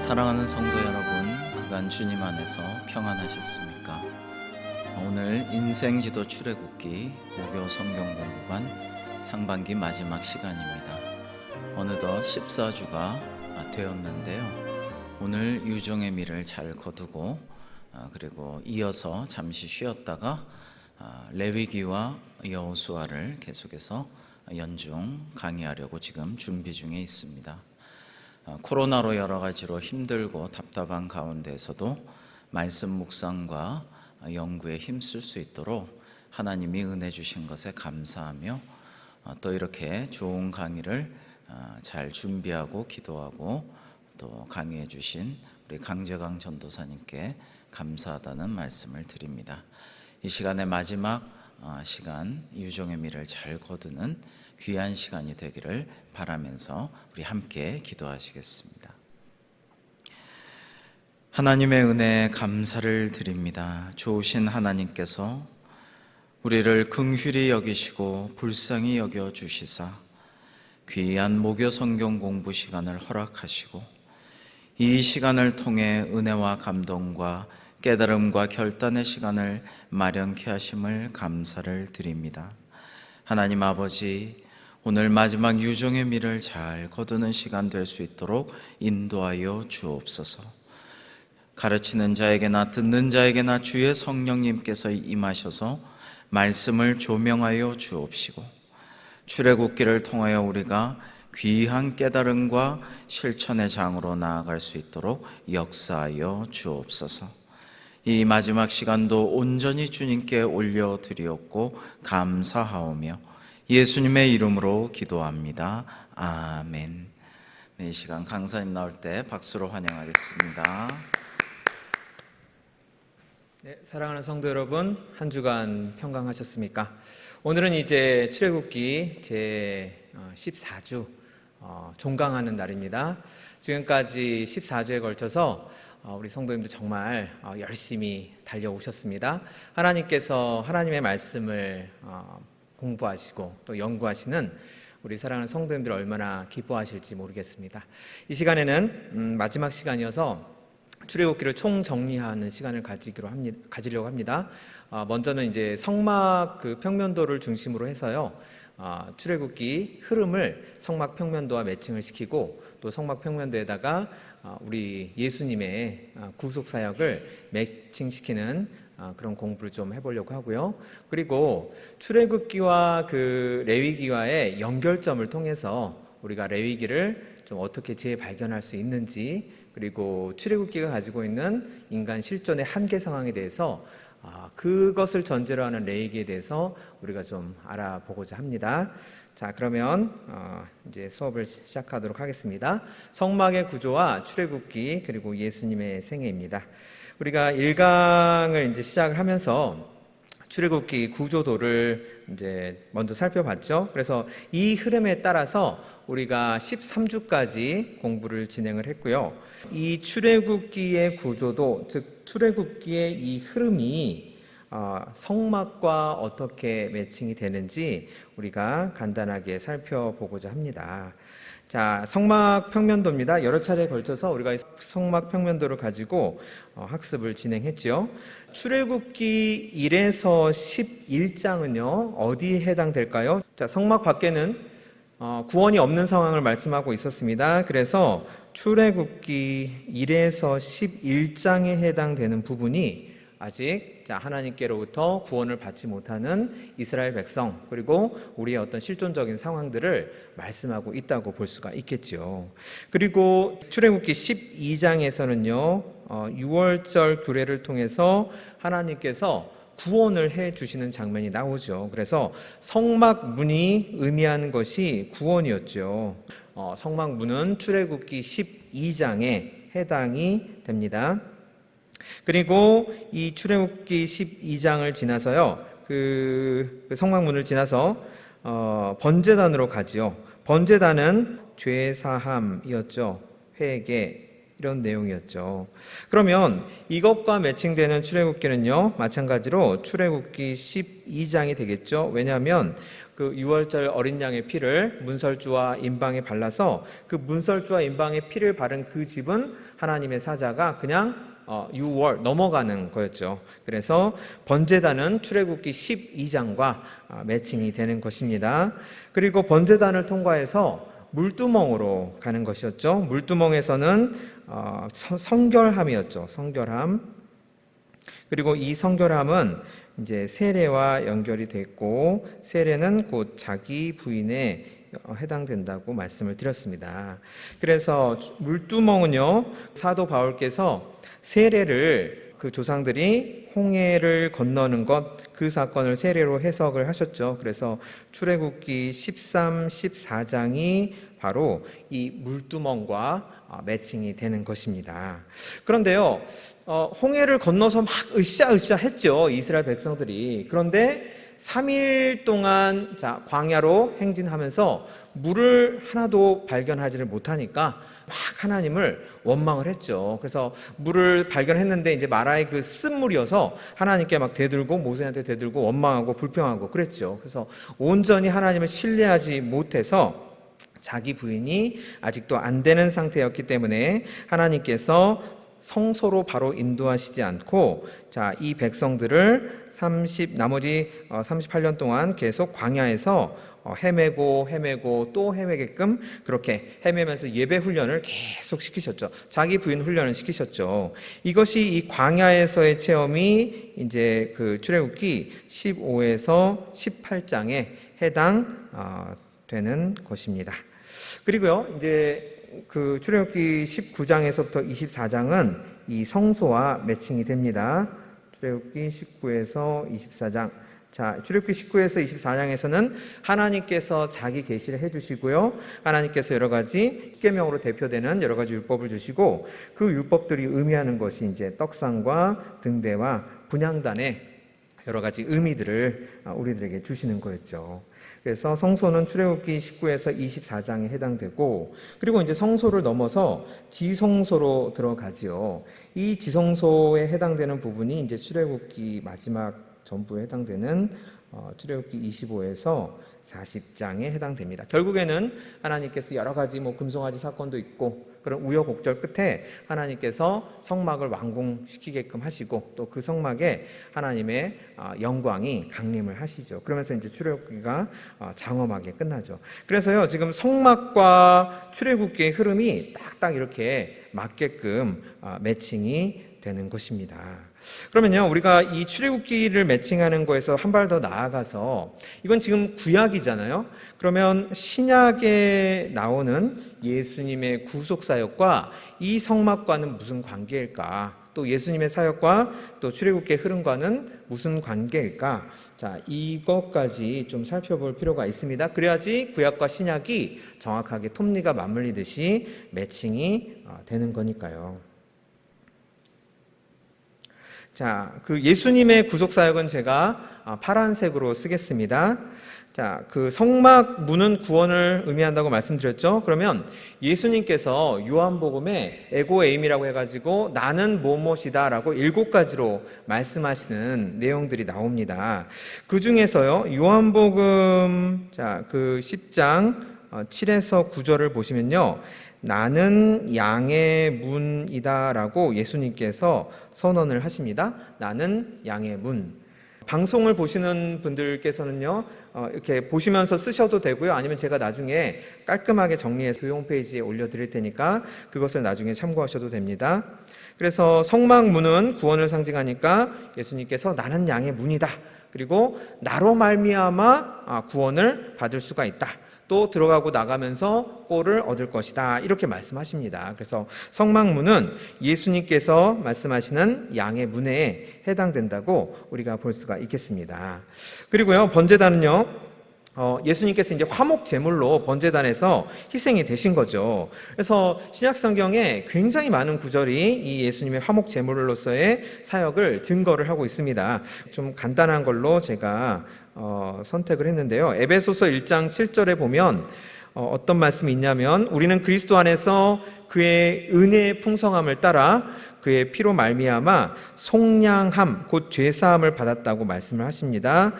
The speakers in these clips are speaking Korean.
사랑하는 성도 여러분, 그간 주님 안에서 평안하셨습니까? 오늘 인생지도 출애굽기 목요 성경 공부반 상반기 마지막 시간입니다. 어느덧 14주가 되었는데요. 오늘 유종의 미를 잘 거두고 그리고 이어서 잠시 쉬었다가 레위기와 여호수아를 계속해서 연중 강의하려고 지금 준비 중에 있습니다. 코로나로 여러 가지로 힘들고 답답한 가운데서도 말씀 묵상과 연구에 힘쓸 수 있도록 하나님이 은혜 주신 것에 감사하며 또 이렇게 좋은 강의를 잘 준비하고 기도하고 또 강의해 주신 우리 강재강 전도사님께 감사하다는 말씀을 드립니다. 이 시간의 마지막 시간, 유종의 미를 잘 거두는 귀한 시간이 되기를 바라면서 우리 함께 기도하시겠습니다. 하나님의 은혜에 감사를 드립니다. 좋으신 하나님께서 우리를 긍휼히 여기시고 불쌍히 여겨 주시사 귀한 목요 성경 공부 시간을 허락하시고 이 시간을 통해 은혜와 감동과 깨달음과 결단의 시간을 마련케 하심을 감사를 드립니다. 하나님 아버지, 오늘 마지막 유종의 미를 잘 거두는 시간 될 수 있도록 인도하여 주옵소서. 가르치는 자에게나 듣는 자에게나 주의 성령님께서 임하셔서 말씀을 조명하여 주옵시고 출애굽기를 통하여 우리가 귀한 깨달음과 실천의 장으로 나아갈 수 있도록 역사하여 주옵소서. 이 마지막 시간도 온전히 주님께 올려드리옵고 감사하오며 예수님의 이름으로 기도합니다. 아멘. 네, 이 시간 강사님 나올 때 박수로 환영하겠습니다. 네, 사랑하는 성도 여러분, 한 주간 평강하셨습니까? 오늘은 이제 출애굽기 제 14주 종강하는 날입니다. 지금까지 14주에 걸쳐서 우리 성도님들 정말 열심히 달려오셨습니다. 하나님께서 하나님의 말씀을 공부하시고 또 연구하시는 우리 사랑하는 성도님들 얼마나 기뻐하실지 모르겠습니다. 이 시간에는 마지막 시간이어서 출애굽기를 총정리하는 시간을 가지려고 합니다. 먼저는 이제 성막 그 평면도를 중심으로 해서요, 출애굽기 흐름을 성막 평면도와 매칭을 시키고 또 성막 평면도에다가 우리 예수님의 구속 사역을 매칭시키는 그런 공부를 좀 해보려고 하고요. 그리고 출애굽기와 그 레위기와의 연결점을 통해서 우리가 레위기를 좀 어떻게 재발견할 수 있는지, 그리고 출애굽기가 가지고 있는 인간 실존의 한계 상황에 대해서 그것을 전제로 하는 레위기에 대해서 우리가 좀 알아보고자 합니다. 자, 그러면 이제 수업을 시작하도록 하겠습니다. 성막의 구조와 출애굽기 그리고 예수님의 생애입니다. 우리가 1강을 이제 시작을 하면서 출애굽기 구조도를 이제 먼저 살펴봤죠. 그래서 이 흐름에 따라서 우리가 13주까지 공부를 진행을 했고요. 이 출애굽기의 구조도, 즉 출애굽기의 이 흐름이 성막과 어떻게 매칭이 되는지 우리가 간단하게 살펴보고자 합니다. 자, 성막 평면도입니다. 여러 차례에 걸쳐서 우리가 성막 평면도를 가지고 학습을 진행했죠. 출애굽기 1에서 11장은요 어디에 해당될까요? 자, 성막 밖에는 구원이 없는 상황을 말씀하고 있었습니다. 그래서 출애굽기 1에서 11장에 해당되는 부분이 아직 하나님께로부터 구원을 받지 못하는 이스라엘 백성, 그리고 우리의 어떤 실존적인 상황들을 말씀하고 있다고 볼 수가 있겠죠. 그리고 출애굽기 12장에서는요 6월절 규례를 통해서 하나님께서 구원을 해 주시는 장면이 나오죠. 그래서 성막문이 의미하는 것이 구원이었죠. 성막문은 출애굽기 12장에 해당이 됩니다. 그리고 이 출애굽기 12장을 지나서요, 그 성막문을 지나서 번제단으로 가지요. 번제단은 죄사함이었죠. 회개, 이런 내용이었죠. 그러면 이것과 매칭되는 출애굽기는요 마찬가지로 출애굽기 12장이 되겠죠. 왜냐하면 그 유월절 어린 양의 피를 문설주와 인방에 발라서 그 문설주와 인방에 피를 바른 그 집은 하나님의 사자가 그냥 유월 넘어가는 거였죠. 그래서 번제단은 출애굽기 12장과 매칭이 되는 것입니다. 그리고 번제단을 통과해서 물두멍으로 가는 것이었죠. 물두멍에서는 성결함이었죠. 성결함. 그리고 이 성결함은 이제 세례와 연결이 됐고, 세례는 곧 자기 부인에 해당된다고 말씀을 드렸습니다. 그래서 물두멍은요, 사도 바울께서 세례를 그 조상들이 홍해를 건너는 것, 그 사건을 세례로 해석을 하셨죠. 그래서 출애굽기 13, 14장이 바로 이 물두멍과 매칭이 되는 것입니다. 그런데요, 홍해를 건너서 막 으쌰으쌰 했죠, 이스라엘 백성들이. 그런데 3일 동안 광야로 행진하면서 물을 하나도 발견하지를 못하니까 막 하나님을 원망을 했죠. 그래서 물을 발견했는데 이제 마라의 그 쓴물이어서 하나님께 막 대들고, 모세한테 대들고 원망하고 불평하고 그랬죠. 그래서 온전히 하나님을 신뢰하지 못해서 자기 부인이 아직도 안 되는 상태였기 때문에 하나님께서 성소로 바로 인도하시지 않고, 이 백성들을 나머지 38년 동안 계속 광야에서 헤매고 또 헤매게끔 그렇게 헤매면서 예배 훈련을 계속 시키셨죠. 자기 부인 훈련을 시키셨죠. 이것이 이 광야에서의 체험이 이제 그 출애굽기 15에서 18장에 해당되는 것입니다. 그리고요, 이제 그 출애굽기 19장에서부터 24장은 이 성소와 매칭이 됩니다. 출애굽기 19에서 24장. 출애굽기 19에서 24장에서는 하나님께서 자기 계시를 해주시고요, 하나님께서 여러 가지 십계명으로 대표되는 여러 가지 율법을 주시고, 그 율법들이 의미하는 것이 이제 떡상과 등대와 분향단의 여러 가지 의미들을 우리들에게 주시는 거였죠. 그래서 성소는 출애굽기 19에서 24장에 해당되고, 그리고 이제 성소를 넘어서 지성소로 들어가지요. 이 지성소에 해당되는 부분이 이제 출애굽기 마지막 전부에 해당되는 출애굽기 25에서 40장에 해당됩니다. 결국에는 하나님께서 여러 가지 금송아지 사건도 있고 그런 우여곡절 끝에 하나님께서 성막을 완공시키게끔 하시고, 또 그 성막에 하나님의 영광이 강림을 하시죠. 그러면서 이제 출애굽기가 장엄하게 끝나죠. 그래서요, 지금 성막과 출애굽기의 흐름이 딱딱 이렇게 맞게끔 매칭이 되는 것입니다. 그러면요, 우리가 이 출애굽기를 매칭하는 거에서 한 발 더 나아가서, 이건 지금 구약이잖아요. 그러면 신약에 나오는 예수님의 구속 사역과 이 성막과는 무슨 관계일까? 또 예수님의 사역과 또 출애굽기의 흐름과는 무슨 관계일까? 이것까지 좀 살펴볼 필요가 있습니다. 그래야지 구약과 신약이 정확하게 톱니가 맞물리듯이 매칭이 되는 거니까요. 그 예수님의 구속사역은 제가 파란색으로 쓰겠습니다. 그 성막 문은 구원을 의미한다고 말씀드렸죠. 그러면 예수님께서 요한복음에 에고에임이라고 해가지고 나는 뭐뭇이다 라고 7가지로 말씀하시는 내용들이 나옵니다. 그 중에서요, 요한복음 그 10장 7에서 9절을 보시면요, 나는 양의 문이다 라고 예수님께서 선언을 하십니다. 나는 양의 문. 방송을 보시는 분들께서는요, 이렇게 보시면서 쓰셔도 되고요, 아니면 제가 나중에 깔끔하게 정리해서 교회 홈페이지에 올려드릴 테니까 그것을 나중에 참고하셔도 됩니다. 그래서 성막 문은 구원을 상징하니까 예수님께서 나는 양의 문이다, 그리고 나로 말미암아 구원을 받을 수가 있다, 또 들어가고 나가면서 꼴을 얻을 것이다, 이렇게 말씀하십니다. 그래서 성막문은 예수님께서 말씀하시는 양의 문에 해당된다고 우리가 볼 수가 있겠습니다. 그리고요, 번제단은요, 예수님께서 이제 화목 제물로 번제단에서 희생이 되신 거죠. 그래서 신약 성경에 굉장히 많은 구절이 이 예수님의 화목 제물로서의 사역을 증거를 하고 있습니다. 좀 간단한 걸로 제가 선택을 했는데요. 에베소서 1장 7절에 보면 어떤 말씀이 있냐면, 우리는 그리스도 안에서 그의 은혜의 풍성함을 따라 그의 피로 말미암아 속량함 곧 죄사함을 받았다고 말씀을 하십니다.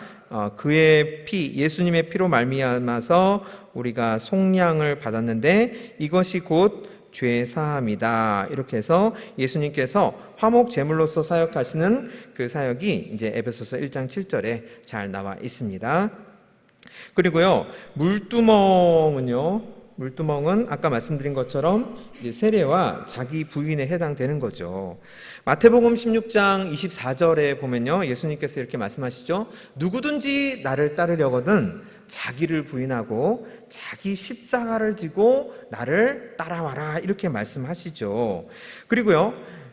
그의 피, 예수님의 피로 말미암아서 우리가 속량을 받았는데 이것이 곧 죄 사함이다. 이렇게 해서 예수님께서 화목 제물로서 사역하시는 그 사역이 이제 에베소서 1장 7절에 잘 나와 있습니다. 그리고요, 물두멍은 아까 말씀드린 것처럼 이제 세례와 자기 부인에 해당되는 거죠. 마태복음 16장 24절에 보면요, 예수님께서 이렇게 말씀하시죠. 누구든지 나를 따르려거든 자기를 부인하고 자기 십자가를 지고 나를 따라와라, 이렇게 말씀하시죠. 그리고요,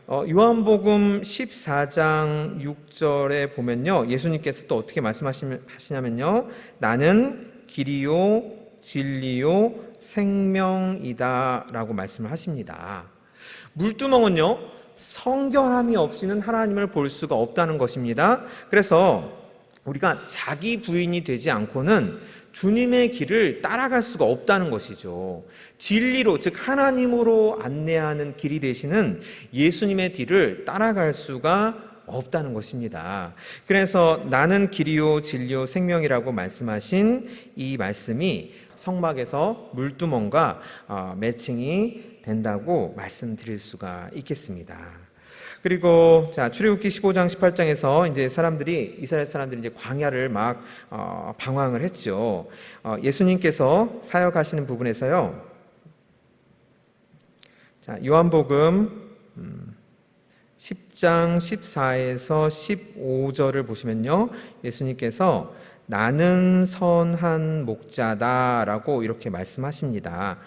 요한복음 14장 6절에 보면요, 예수님께서 또 어떻게 말씀하시냐면요, 나는 길이요 진리요 생명이다 라고 말씀을 하십니다. 물두멍은요, 성결함이 없이는 하나님을 볼 수가 없다는 것입니다. 그래서 우리가 자기 부인이 되지 않고는 주님의 길을 따라갈 수가 없다는 것이죠. 진리로, 즉 하나님으로 안내하는 길이 되시는 예수님의 길을 따라갈 수가 없다는 것입니다. 그래서 나는 길이요 진리요 생명이라고 말씀하신 이 말씀이 성막에서 물두멍과 매칭이 된다고 말씀드릴 수가 있겠습니다. 그리고 출애굽기 15장 18장에서 이제 이스라엘 사람들이 이제 광야를 막 방황을 했죠. 예수님께서 사역하시는 부분에서요, 요한복음 10장 14에서 15절을 보시면요, 예수님께서 나는 선한 목자다라고 이렇게 말씀하십니다.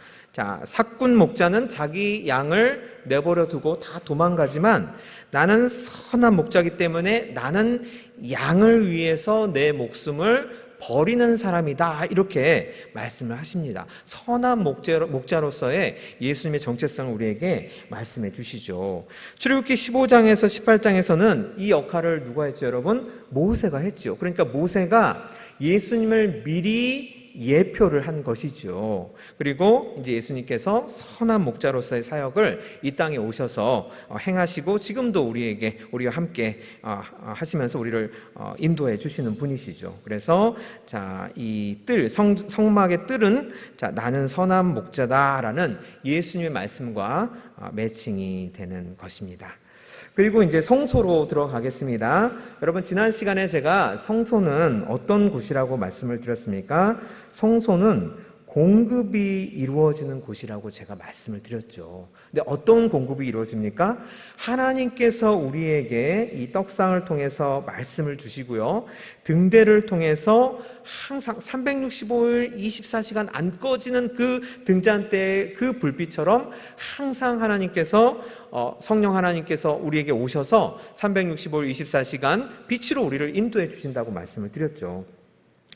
삭군 목자는 자기 양을 내버려 두고 다 도망가지만 나는 선한 목자이기 때문에 나는 양을 위해서 내 목숨을 버리는 사람이다, 이렇게 말씀을 하십니다. 선한 목자로서의 예수님의 정체성을 우리에게 말씀해 주시죠. 출애굽기 15장에서 18장에서는 이 역할을 누가 했죠, 여러분? 모세가 했죠. 그러니까 모세가 예수님을 미리 예표를 한 것이죠. 그리고 이제 예수님께서 선한 목자로서의 사역을 이 땅에 오셔서 행하시고 지금도 우리와 함께 하시면서 우리를 인도해 주시는 분이시죠. 그래서 이 성막의 뜰은 나는 선한 목자다라는 예수님의 말씀과 매칭이 되는 것입니다. 그리고 이제 성소로 들어가겠습니다. 여러분, 지난 시간에 제가 성소는 어떤 곳이라고 말씀을 드렸습니까? 성소는 공급이 이루어지는 곳이라고 제가 말씀을 드렸죠. 근데 어떤 공급이 이루어집니까? 하나님께서 우리에게 이 떡상을 통해서 말씀을 주시고요, 등대를 통해서 항상 365일 24시간 안 꺼지는 그 등잔대의 그 불빛처럼 항상 성령 하나님께서 우리에게 오셔서 365일 24시간 빛으로 우리를 인도해 주신다고 말씀을 드렸죠.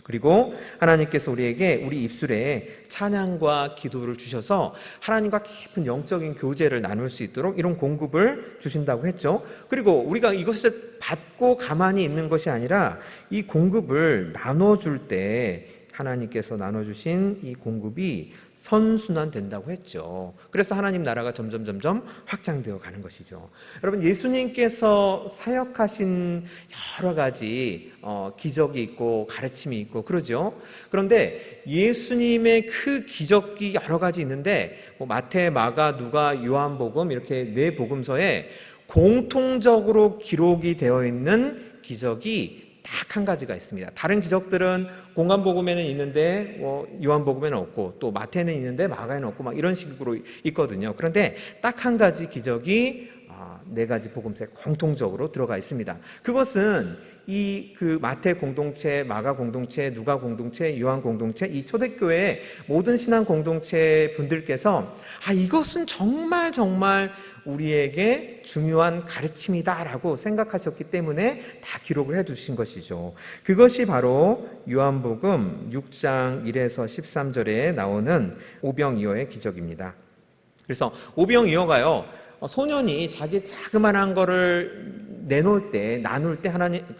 그리고 하나님께서 우리에게 우리 입술에 찬양과 기도를 주셔서 하나님과 깊은 영적인 교제를 나눌 수 있도록 이런 공급을 주신다고 했죠. 그리고 우리가 이것을 받고 가만히 있는 것이 아니라 이 공급을 나눠줄 때 하나님께서 나눠주신 이 공급이 선순환된다고 했죠. 그래서 하나님 나라가 점점 확장되어 가는 것이죠. 여러분, 예수님께서 사역하신 여러 가지 기적이 있고 가르침이 있고 그러죠. 그런데 예수님의 그 기적이 여러 가지 있는데 마태, 마가, 누가, 요한복음 이렇게 네 복음서에 공통적으로 기록이 되어 있는 기적이 딱 한 가지가 있습니다. 다른 기적들은 공관복음에는 있는데 요한복음에는 없고, 또 마태는 있는데 마가에는 없고, 막 이런 식으로 있거든요. 그런데 딱 한 가지 기적이 네 가지 복음서에 공통적으로 들어가 있습니다. 그것은 그 마태 공동체, 마가 공동체, 누가 공동체, 요한 공동체, 이 초대교회 모든 신앙 공동체 분들께서 이것은 정말 우리에게 중요한 가르침이다라고 생각하셨기 때문에 다 기록을 해두신 것이죠. 그것이 바로 요한복음 6장 1에서 13절에 나오는 오병이어의 기적입니다. 그래서 오병이어가요, 소년이 자기 자그마한 거를 나눌 때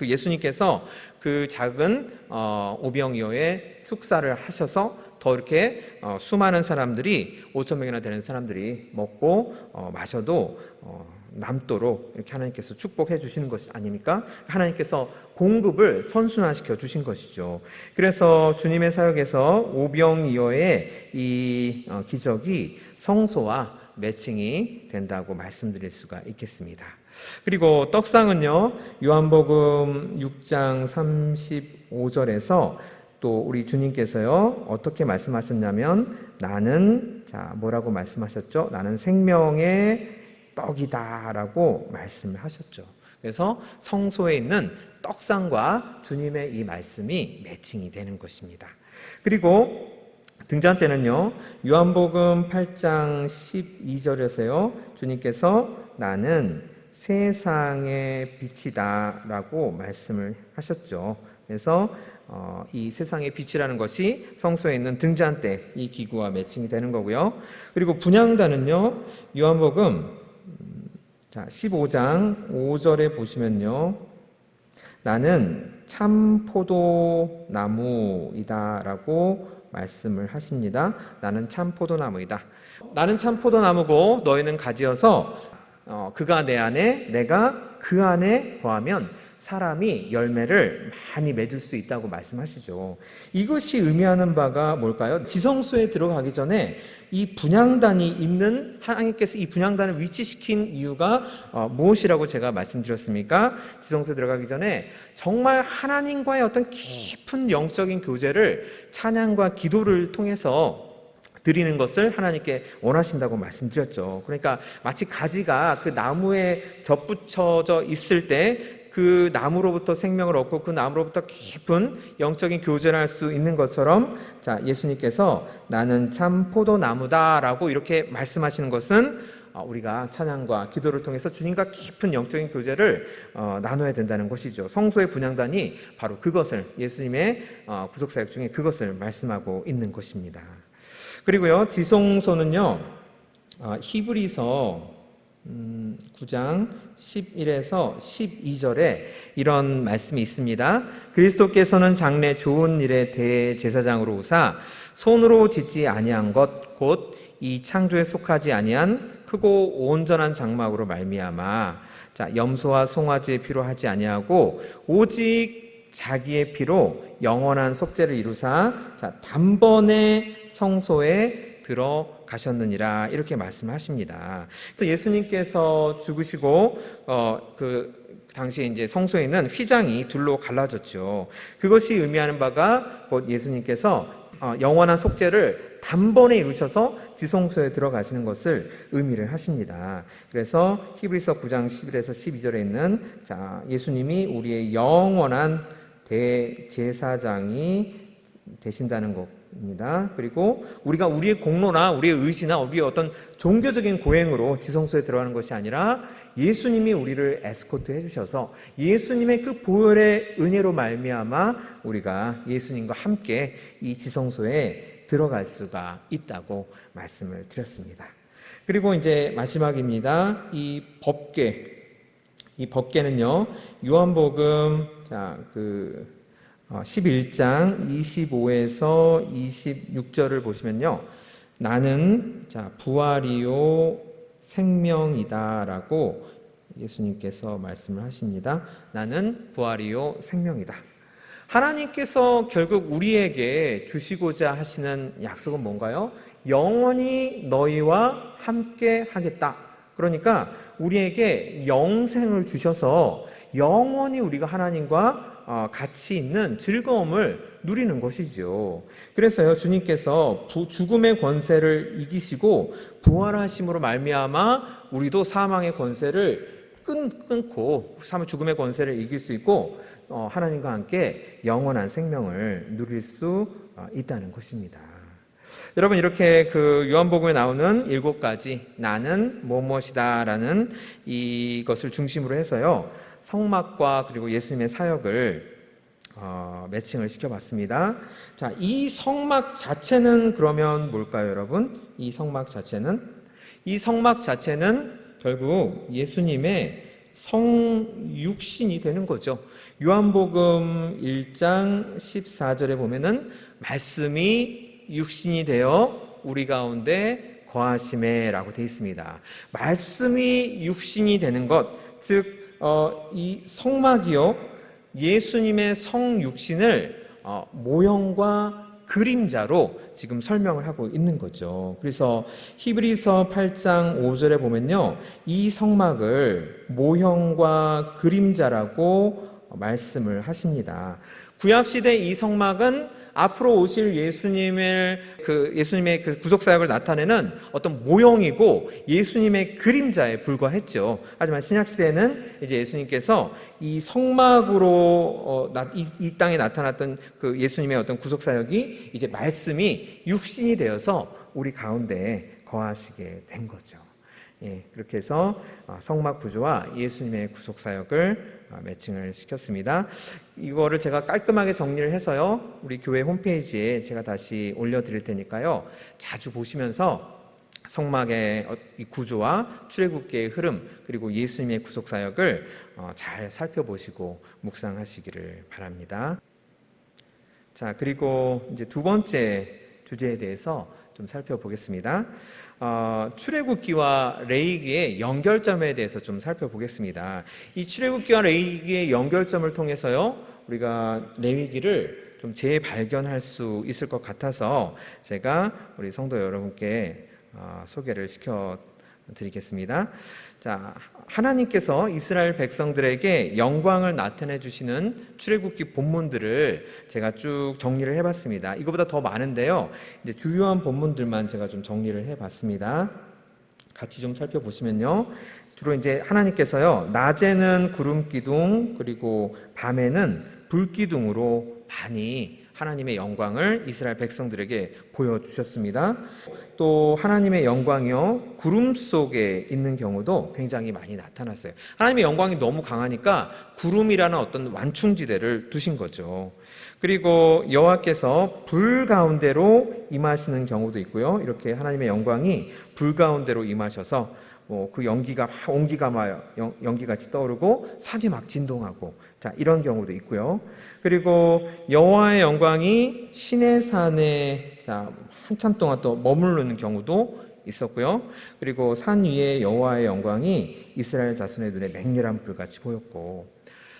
예수님께서 그 작은 오병이어의 축사를 하셔서 더 이렇게 수많은 사람들이 5,000명이나 되는 사람들이 먹고 마셔도 남도록 이렇게 하나님께서 축복해 주시는 것이 아닙니까? 하나님께서 공급을 선순환시켜 주신 것이죠. 그래서 주님의 사역에서 오병이어의 이 기적이 성소와 매칭이 된다고 말씀드릴 수가 있겠습니다. 그리고 떡상은요, 요한복음 6장 35절에서 또 우리 주님께서요 어떻게 말씀하셨냐면, 나는 뭐라고 말씀하셨죠? 나는 생명의 떡이다 라고 말씀을 하셨죠. 그래서 성소에 있는 떡상과 주님의 이 말씀이 매칭이 되는 것입니다. 그리고 등잔 때는요, 요한복음 8장 12절에서요 주님께서 나는 세상의 빛이다 라고 말씀을 하셨죠. 그래서 이 세상의 빛이라는 것이 성소에 있는 등잔대, 이 기구와 매칭이 되는 거고요. 그리고 분향단은요, 요한복음 15장 5절에 보시면요, 나는 참 포도나무이다 라고 말씀을 하십니다. 나는 참 포도나무이다. 나는 참 포도나무고 너희는 가지여서 그가 내 안에 내가 그 안에 거하면 사람이 열매를 많이 맺을 수 있다고 말씀하시죠. 이것이 의미하는 바가 뭘까요? 지성소에 들어가기 전에 이 분향단이 있는, 하나님께서 이 분향단을 위치시킨 이유가 무엇이라고 제가 말씀드렸습니까? 지성소에 들어가기 전에 정말 하나님과의 어떤 깊은 영적인 교제를 찬양과 기도를 통해서 드리는 것을 하나님께 원하신다고 말씀드렸죠. 그러니까 마치 가지가 그 나무에 접붙여져 있을 때 그 나무로부터 생명을 얻고 그 나무로부터 깊은 영적인 교제를 할 수 있는 것처럼, 예수님께서 나는 참 포도나무다 라고 이렇게 말씀하시는 것은 우리가 찬양과 기도를 통해서 주님과 깊은 영적인 교제를 나눠야 된다는 것이죠. 성소의 분향단이 바로 그것을, 예수님의 구속사역 중에 그것을 말씀하고 있는 것입니다. 그리고요, 지성소는요, 히브리서 9장 11에서 12절에 이런 말씀이 있습니다. 그리스도께서는 장래 좋은 일의 대제사장으로 오사 손으로 짓지 아니한 것 곧 이 창조에 속하지 아니한 크고 온전한 장막으로 말미암아 염소와 송아지의 피로 하지 아니하고 오직 자기의 피로 영원한 속죄를 이루사 단번에 성소에 들어가셨느니라, 이렇게 말씀하십니다. 또 예수님께서 죽으시고 그 당시에 이제 성소에 있는 휘장이 둘로 갈라졌죠. 그것이 의미하는 바가 곧 예수님께서 영원한 속죄를 단번에 이루셔서 지성소에 들어가시는 것을 의미를 하십니다. 그래서 히브리서 9장 11에서 12절에 있는 예수님이 우리의 영원한 대제사장이 되신다는 겁니다. 그리고 우리가 우리의 공로나 우리의 의지나 우리의 어떤 종교적인 고행으로 지성소에 들어가는 것이 아니라 예수님이 우리를 에스코트 해주셔서 예수님의 그 보혈의 은혜로 말미암아 우리가 예수님과 함께 이 지성소에 들어갈 수가 있다고 말씀을 드렸습니다. 그리고 이제 마지막입니다. 이 법궤는요, 요한복음 11장 25에서 26절을 보시면요, 나는 부활이요 생명이다 라고 예수님께서 말씀을 하십니다. 나는 부활이요 생명이다. 하나님께서 결국 우리에게 주시고자 하시는 약속은 뭔가요? 영원히 너희와 함께 하겠다. 그러니까 우리에게 영생을 주셔서 영원히 우리가 하나님과 같이 있는 즐거움을 누리는 것이죠. 그래서요, 주님께서 죽음의 권세를 이기시고 부활하심으로 말미암아 우리도 사망의 권세를 끊고 죽음의 권세를 이길 수 있고 하나님과 함께 영원한 생명을 누릴 수 있다는 것입니다. 여러분, 이렇게 그 요한복음에 나오는 7가지 나는 무엇이다 라는 이것을 중심으로 해서요, 성막과 그리고 예수님의 사역을 매칭을 시켜봤습니다. 이 성막 자체는 그러면 뭘까요, 여러분? 이 성막 자체는 결국 예수님의 성육신이 되는 거죠. 요한복음 1장 14절에 보면은 말씀이 육신이 되어 우리 가운데 거하심에라고 되어 있습니다. 말씀이 육신이 되는 것, 즉 이 성막이요, 예수님의 성육신을 모형과 그림자로 지금 설명을 하고 있는 거죠. 그래서 히브리서 8장 5절에 보면요, 이 성막을 모형과 그림자라고 말씀을 하십니다. 구약시대 이 성막은 앞으로 오실 예수님의 그 구속사역을 나타내는 어떤 모형이고 예수님의 그림자에 불과했죠. 하지만 신약시대에는 이제 예수님께서 이 성막으로 이 땅에 나타났던 그 예수님의 어떤 구속사역이 이제 말씀이 육신이 되어서 우리 가운데 거하시게 된 거죠. 그렇게 해서 성막 구조와 예수님의 구속사역을 매칭을 시켰습니다. 이거를 제가 깔끔하게 정리를 해서요, 우리 교회 홈페이지에 제가 다시 올려드릴 테니까요, 자주 보시면서 성막의 이 구조와 출애굽기의 흐름, 그리고 예수님의 구속사역을 잘 살펴보시고 묵상하시기를 바랍니다. 자, 그리고 이제 두 번째 주제에 대해서 좀 살펴보겠습니다. 출애굽기와 레위기의 연결점에 대해서 좀 살펴보겠습니다. 이 출애굽기와 레위기의 연결점을 통해서요, 우리가 레위기를 좀 재발견할 수 있을 것 같아서 제가 우리 성도 여러분께 소개를 시켜드리겠습니다. 자, 하나님께서 이스라엘 백성들에게 영광을 나타내 주시는 출애굽기 본문들을 제가 쭉 정리를 해봤습니다. 이거보다 더 많은데요, 이제 주요한 본문들만 제가 좀 정리를 해봤습니다. 같이 좀 살펴보시면요, 주로 이제 하나님께서요, 낮에는 구름 기둥, 그리고 밤에는 불 기둥으로 많이 하나님의 영광을 이스라엘 백성들에게 보여주셨습니다. 또 하나님의 영광이요, 구름 속에 있는 경우도 굉장히 많이 나타났어요. 하나님의 영광이 너무 강하니까 구름이라는 어떤 완충지대를 두신 거죠. 그리고 여호와께서 불 가운데로 임하시는 경우도 있고요, 이렇게 하나님의 영광이 불 가운데로 임하셔서 그 연기가 막 온기가 막 연기같이 떠오르고 산이 막 진동하고, 자, 이런 경우도 있고요. 그리고 여호와의 영광이 시내산에 한참 동안 또 머무르는 경우도 있었고요. 그리고 산 위에 여호와의 영광이 이스라엘 자손의 눈에 맹렬한 불같이 보였고,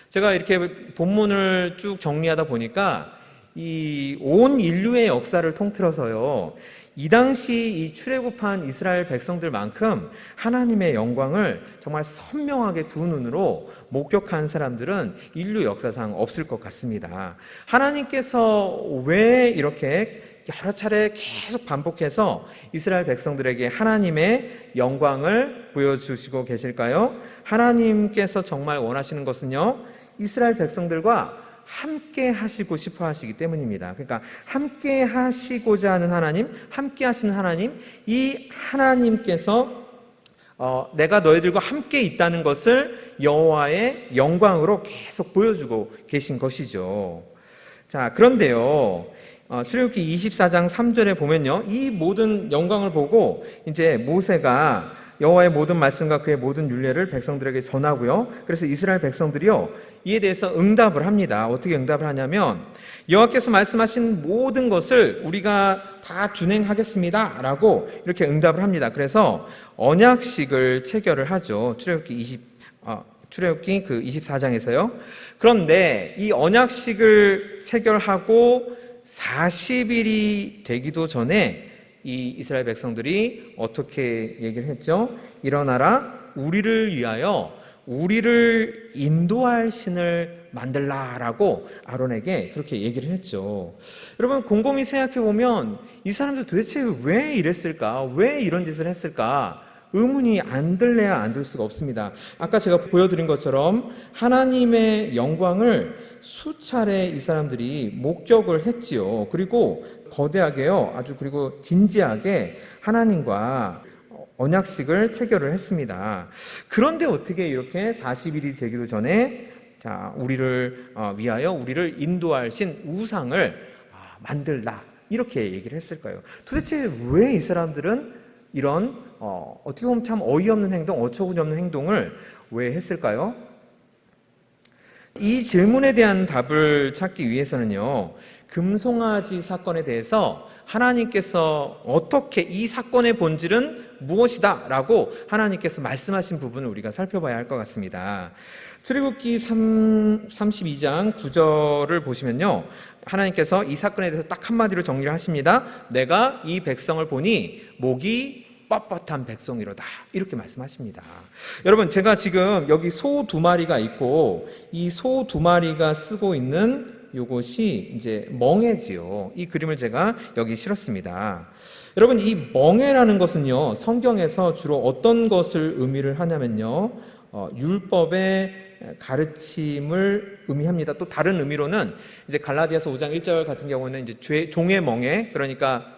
제가 이렇게 본문을 쭉 정리하다 보니까 이 온 인류의 역사를 통틀어서요, 이 당시 이 출애굽한 이스라엘 백성들만큼 하나님의 영광을 정말 선명하게 두 눈으로 목격한 사람들은 인류 역사상 없을 것 같습니다. 하나님께서 왜 이렇게 여러 차례 계속 반복해서 이스라엘 백성들에게 하나님의 영광을 보여주시고 계실까요? 하나님께서 정말 원하시는 것은요, 이스라엘 백성들과 함께 하시고 싶어 하시기 때문입니다. 그러니까 함께 하시고자 하는 하나님, 함께 하시는 하나님, 이 하나님께서 내가 너희들과 함께 있다는 것을 여호와의 영광으로 계속 보여주고 계신 것이죠. 자, 그런데요, 출애굽기 24장 3절에 보면요, 이 모든 영광을 보고 이제 모세가 여호와의 모든 말씀과 그의 모든 율례를 백성들에게 전하고요, 그래서 이스라엘 백성들이요, 이에 대해서 응답을 합니다. 어떻게 응답을 하냐면, 여호와께서 말씀하신 모든 것을 우리가 다 준행하겠습니다 라고 이렇게 응답을 합니다. 그래서 언약식을 체결을 하죠. 출애굽기 그 24장에서요. 그런데 이 언약식을 체결하고 40일이 되기도 전에 이 이스라엘 백성들이 어떻게 얘기를 했죠? 일어나라, 우리를 위하여 우리를 인도할 신을 만들라라고 아론에게 그렇게 얘기를 했죠. 여러분, 곰곰이 생각해 보면 이 사람들 도대체 왜 이랬을까? 왜 이런 짓을 했을까? 의문이 안 들래야 안 들 수가 없습니다. 아까 제가 보여드린 것처럼 하나님의 영광을 수차례 이 사람들이 목격을 했지요. 그리고 거대하게요, 아주 그리고 진지하게 하나님과 언약식을 체결을 했습니다. 그런데 어떻게 이렇게 40일이 되기도 전에 우리를 위하여 우리를 인도할 신 우상을 만들라, 이렇게 얘기를 했을까요? 도대체 왜 이 사람들은 이런 어떻게 보면 참 어이없는 행동, 어처구니 없는 행동을 왜 했을까요? 이 질문에 대한 답을 찾기 위해서는요, 금송아지 사건에 대해서 하나님께서 어떻게 이 사건의 본질은 무엇이다 라고 하나님께서 말씀하신 부분을 우리가 살펴봐야 할 것 같습니다. 출애굽기 32장 9절을 보시면요, 하나님께서 이 사건에 대해서 딱 한마디로 정리를 하십니다. 내가 이 백성을 보니 목이 뻣뻣한 백성이로다, 이렇게 말씀하십니다. 여러분, 제가 지금 여기 소 2마리가 있고 이 소 2마리가 쓰고 있는 요것이 이제 멍에지요. 이 그림을 제가 여기 실었습니다. 여러분, 이 멍에라는 것은요, 성경에서 주로 어떤 것을 의미를 하냐면요, 율법의 가르침을 의미합니다. 또 다른 의미로는 이제 갈라디아서 5장 1절 같은 경우는 이제 종의 멍에, 그러니까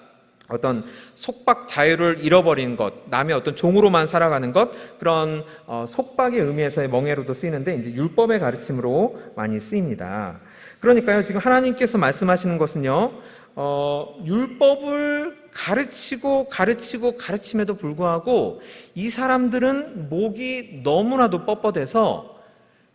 어떤 속박 자유를 잃어버린 것, 남의 어떤 종으로만 살아가는 것, 그런 속박의 의미에서의 멍에로도 쓰이는데 이제 율법의 가르침으로 많이 쓰입니다. 그러니까요, 지금 하나님께서 말씀하시는 것은요, 율법을 가르침에도 불구하고 이 사람들은 목이 너무나도 뻣뻣해서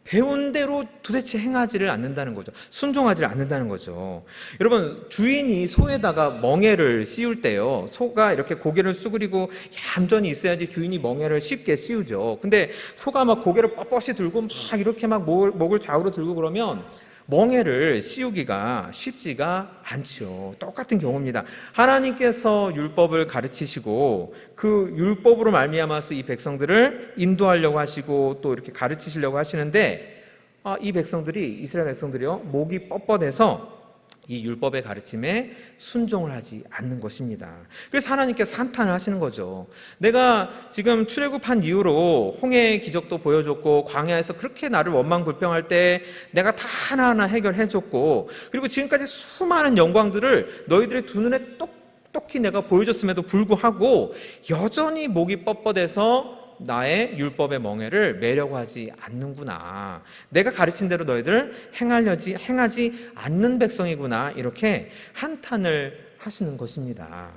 배운 대로 도대체 행하지를 않는다는 거죠. 순종하지를 않는다는 거죠. 여러분, 주인이 소에다가 멍에를 씌울 때요, 소가 이렇게 고개를 수그리고 얌전히 있어야지 주인이 멍에를 쉽게 씌우죠. 근데 소가 막 고개를 뻣뻣이 들고 막 이렇게 막 목을 좌우로 들고 그러면 멍에를 씌우기가 쉽지가 않죠. 똑같은 경우입니다. 하나님께서 율법을 가르치시고 그 율법으로 말미암아서 이 백성들을 인도하려고 하시고 또 이렇게 가르치시려고 하시는데, 이 백성들이, 이스라엘 백성들이요, 목이 뻣뻣해서 이 율법의 가르침에 순종을 하지 않는 것입니다. 그래서 하나님께서 한탄을 하시는 거죠. 내가 지금 출애굽한 이후로 홍해의 기적도 보여줬고 광야에서 그렇게 나를 원망불평할 때 내가 다 하나하나 해결해줬고, 그리고 지금까지 수많은 영광들을 너희들의 두 눈에 똑똑히 내가 보여줬음에도 불구하고 여전히 목이 뻣뻣해서 나의 율법의 멍에를 매려고 하지 않는구나, 내가 가르친 대로 너희들 행하지 않는 백성이구나, 이렇게 한탄을 하시는 것입니다.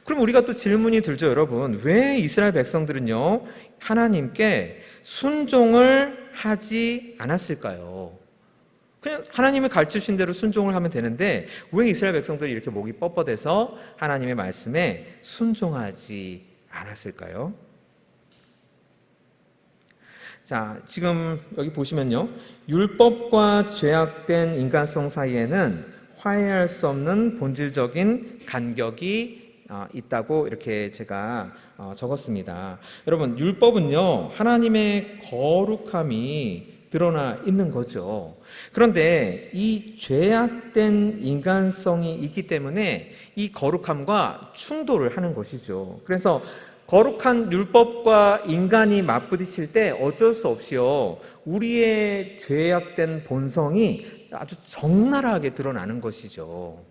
그럼 우리가 또 질문이 들죠. 여러분, 왜 이스라엘 백성들은요 하나님께 순종을 하지 않았을까요? 그냥 하나님이 가르치신 대로 순종을 하면 되는데 왜 이스라엘 백성들이 이렇게 목이 뻣뻣해서 하나님의 말씀에 순종하지 않았을까요? 자, 지금 여기 보시면요, 율법과 죄악된 인간성 사이에는 화해할 수 없는 본질적인 간격이 있다고 이렇게 제가 적었습니다. 여러분, 율법은요 하나님의 거룩함이 드러나 있는 거죠. 그런데 이 죄악된 인간성이 있기 때문에 이 거룩함과 충돌을 하는 것이죠. 그래서 거룩한 율법과 인간이 맞부딪힐 때 어쩔 수 없이요, 우리의 죄악된 본성이 아주 적나라하게 드러나는 것이죠.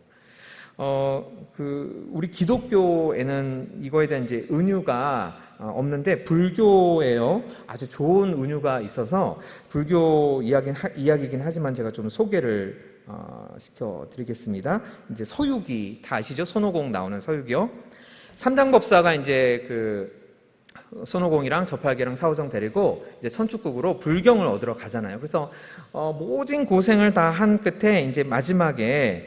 우리 기독교에는 이거에 대한 이제 은유가 없는데 불교에요 아주 좋은 은유가 있어서 불교 이야기이긴 하지만 제가 좀 소개를 시켜드리겠습니다. 이제 서유기 다 아시죠? 손오공 나오는 서유기요. 삼장법사가 이제 손오공이랑 저팔계랑 사오정 데리고 이제 천축국으로 불경을 얻으러 가잖아요. 그래서 모든 고생을 다 한 끝에 이제 마지막에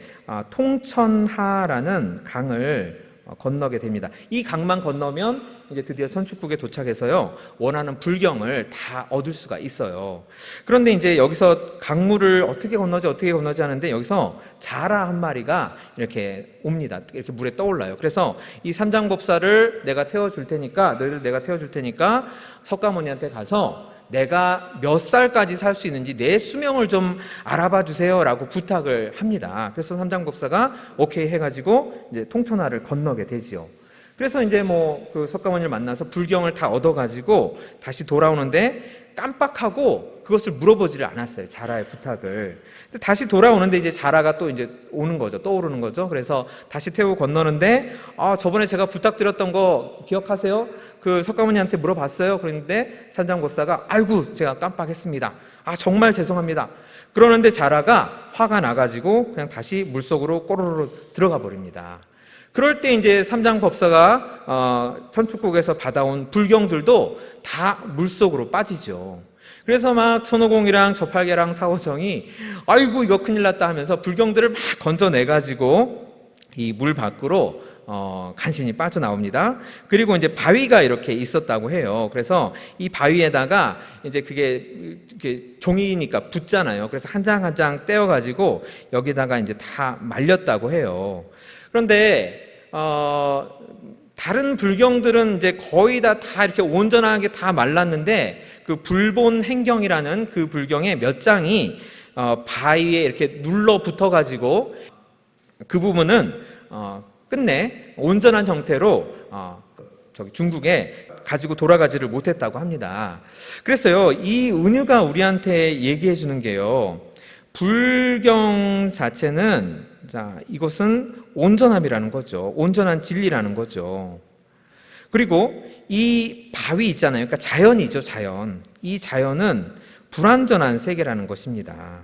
통천하라는 강을 건너게 됩니다. 이 강만 건너면 이제 드디어 천축국에 도착해서요, 원하는 불경을 다 얻을 수가 있어요. 그런데 이제 여기서 강물을 어떻게 건너지 하는데 여기서 자라 한 마리가 이렇게 옵니다. 이렇게 물에 떠올라요. 그래서 이 삼장법사를 내가 태워줄 테니까, 너희들 내가 태워줄 테니까 석가모니한테 가서 내가 몇 살까지 살 수 있는지 내 수명을 좀 알아봐 주세요 라고 부탁을 합니다. 그래서 삼장법사가 오케이 해가지고 이제 통천하를 건너게 되지요. 그래서 이제 그 석가모니를 만나서 불경을 다 얻어가지고 다시 돌아오는데 깜빡하고 그것을 물어보지를 않았어요, 자라의 부탁을. 근데 다시 돌아오는데 이제 자라가 또 이제 오는 거죠, 떠오르는 거죠. 그래서 다시 태우고 건너는데, 저번에 제가 부탁드렸던 거 기억하세요? 그 석가모니한테 물어봤어요. 그런데 삼장법사가 아이고 제가 깜빡했습니다. 정말 죄송합니다. 그러는데 자라가 화가 나가지고 그냥 다시 물속으로 꼬르르 들어가 버립니다. 그럴 때 이제 삼장법사가 천축국에서 받아온 불경들도 다 물속으로 빠지죠. 그래서 막 손오공이랑 저팔계랑 사오정이 아이고 이거 큰일 났다 하면서 불경들을 막 건져내가지고 이 물 밖으로 간신히 빠져나옵니다. 그리고 이제 바위가 이렇게 있었다고 해요. 그래서 이 바위에다가 이제 그게 종이니까 붙잖아요. 그래서 한 장 한 장 떼어가지고 여기다가 이제 다 말렸다고 해요. 그런데 다른 불경들은 이제 거의 다 이렇게 온전하게 다 말랐는데 그 불본 행경이라는 그 불경의 몇 장이 바위에 이렇게 눌러 붙어가지고 그 부분은 끝내 온전한 형태로 저기 중국에 가지고 돌아가지를 못했다고 합니다. 그래서요, 이 은유가 우리한테 얘기해 주는 게요, 불경 자체는 이것은 온전함이라는 거죠. 온전한 진리라는 거죠. 그리고 이 바위 있잖아요. 그러니까 자연이죠, 자연. 이 자연은 불완전한 세계라는 것입니다.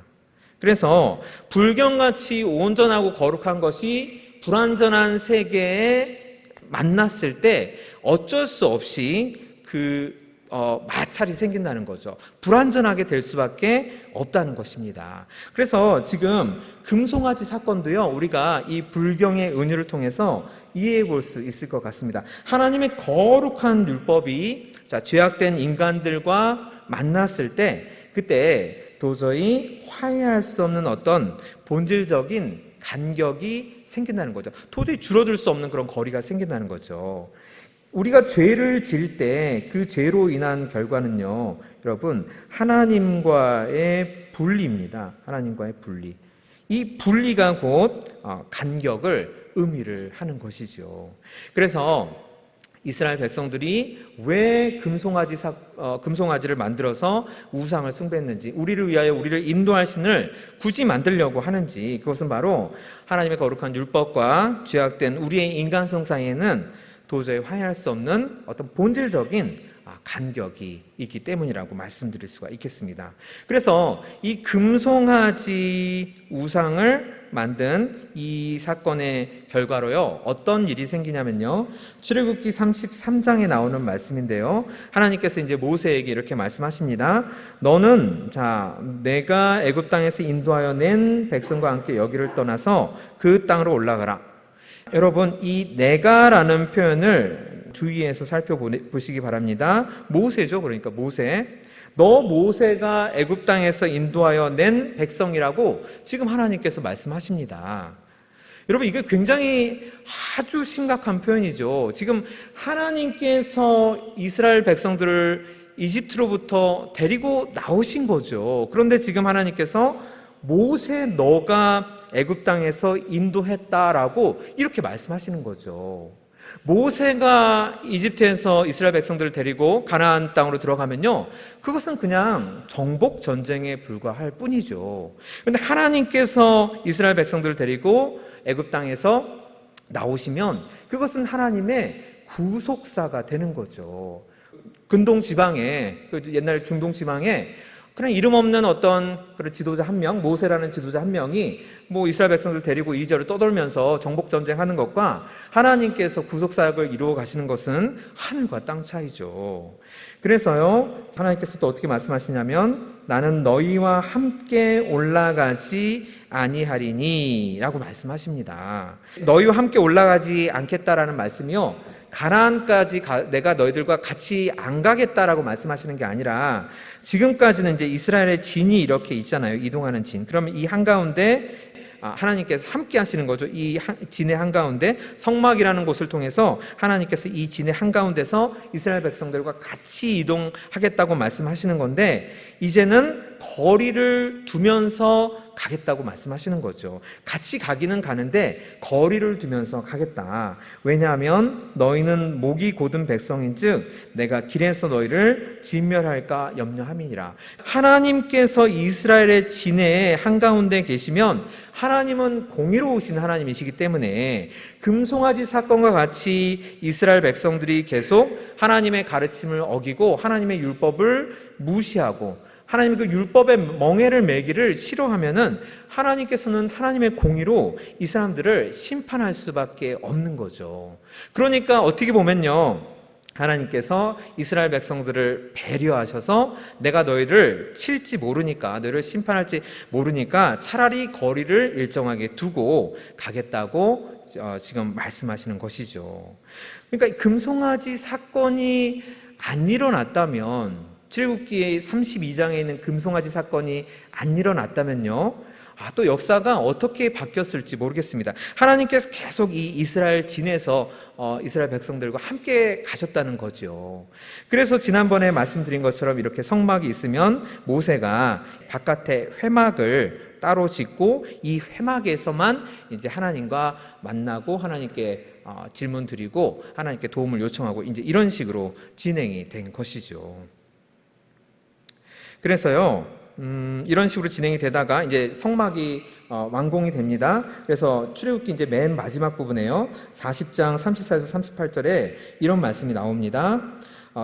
그래서 불경같이 온전하고 거룩한 것이 불완전한 세계에 만났을 때 어쩔 수 없이 마찰이 생긴다는 거죠. 불완전하게 될 수밖에 없다는 것입니다. 그래서 지금 금송아지 사건도요, 우리가 이 불경의 은유를 통해서 이해해 볼 수 있을 것 같습니다. 하나님의 거룩한 율법이 죄악된 인간들과 만났을 때, 그때 도저히 화해할 수 없는 어떤 본질적인 간격이 생긴다는 거죠. 도저히 줄어들 수 없는 그런 거리가 생긴다는 거죠. 우리가 죄를 지을 때 그 죄로 인한 결과는요, 여러분, 하나님과의 분리입니다. 하나님과의 분리. 이 분리가 곧 간격을 의미를 하는 것이죠. 그래서 이스라엘 백성들이 왜 금송아지를 만들어서 우상을 숭배했는지, 우리를 위하여 우리를 인도할 신을 굳이 만들려고 하는지, 그것은 바로 하나님의 거룩한 율법과 죄악된 우리의 인간성 사이에는 도저히 화해할 수 없는 어떤 본질적인 간격이 있기 때문이라고 말씀드릴 수가 있겠습니다. 그래서 이 금송아지 우상을 만든 이 사건의 결과로요, 어떤 일이 생기냐면요, 출애굽기 33장에 나오는 말씀인데요, 하나님께서 이제 모세에게 이렇게 말씀하십니다. 너는 내가 애굽 땅에서 인도하여 낸 백성과 함께 여기를 떠나서 그 땅으로 올라가라. 여러분, 이 내가라는 표현을 주의해서 살펴보시기 바랍니다. 모세죠. 그러니까 모세가 애굽 땅에서 인도하여 낸 백성이라고 지금 하나님께서 말씀하십니다. 여러분, 이게 굉장히 아주 심각한 표현이죠. 지금 하나님께서 이스라엘 백성들을 이집트로부터 데리고 나오신 거죠. 그런데 지금 하나님께서 모세, 너가 애굽 땅에서 인도했다라고 이렇게 말씀하시는 거죠. 모세가 이집트에서 이스라엘 백성들을 데리고 가나안 땅으로 들어가면요, 그것은 그냥 정복 전쟁에 불과할 뿐이죠. 그런데 하나님께서 이스라엘 백성들을 데리고 애굽 땅에서 나오시면 그것은 하나님의 구속사가 되는 거죠. 근동 지방에, 옛날 중동 지방에 그냥 이름 없는 어떤 그런 지도자 한 명, 모세라는 지도자 한 명이 이스라엘 백성들 데리고 이리저리 떠돌면서 정복 전쟁하는 것과 하나님께서 구속 사역을 이루어 가시는 것은 하늘과 땅 차이죠. 그래서요, 하나님께서 또 어떻게 말씀하시냐면 나는 너희와 함께 올라가지 아니하리니 라고 말씀하십니다. 너희와 함께 올라가지 않겠다라는 말씀이요, 가나안까지 내가 너희들과 같이 안 가겠다라고 말씀하시는 게 아니라, 지금까지는 이제 이스라엘의 진이 이렇게 있잖아요. 이동하는 진. 그러면 이 한가운데 하나님께서 함께 하시는 거죠. 이 진의 한가운데 성막이라는 곳을 통해서 하나님께서 이 진의 한가운데서 이스라엘 백성들과 같이 이동하겠다고 말씀하시는 건데, 이제는 거리를 두면서 가겠다고 말씀하시는 거죠. 같이 가기는 가는데 거리를 두면서 가겠다. 왜냐하면 너희는 목이 곧은 백성인즉 내가 길에서 너희를 진멸할까 염려함이니라. 하나님께서 이스라엘의 진해에 한가운데 계시면 하나님은 공의로우신 하나님이시기 때문에 금송아지 사건과 같이 이스라엘 백성들이 계속 하나님의 가르침을 어기고 하나님의 율법을 무시하고 하나님의 그 율법의 멍에를 매기를 싫어하면은 하나님께서는 하나님의 공의로 이 사람들을 심판할 수밖에 없는 거죠. 그러니까 어떻게 보면요, 하나님께서 이스라엘 백성들을 배려하셔서 내가 너희를 칠지 모르니까, 너희를 심판할지 모르니까 차라리 거리를 일정하게 두고 가겠다고 지금 말씀하시는 것이죠. 그러니까 금송아지 사건이 안 일어났다면, 출애굽기 32장에 있는 금송아지 사건이 안 일어났다면요, 또 역사가 어떻게 바뀌었을지 모르겠습니다. 하나님께서 계속 이 이스라엘 진에서 이스라엘 백성들과 함께 가셨다는 거죠. 그래서 지난번에 말씀드린 것처럼 이렇게 성막이 있으면 모세가 바깥에 회막을 따로 짓고 이 회막에서만 이제 하나님과 만나고 하나님께 질문 드리고 하나님께 도움을 요청하고 이제 이런 식으로 진행이 된 것이죠. 그래서요, 이런 식으로 진행이 되다가 이제 성막이 완공이 됩니다. 그래서 출애굽기 이제 맨 마지막 부분에요, 40장 34에서 38절에 이런 말씀이 나옵니다.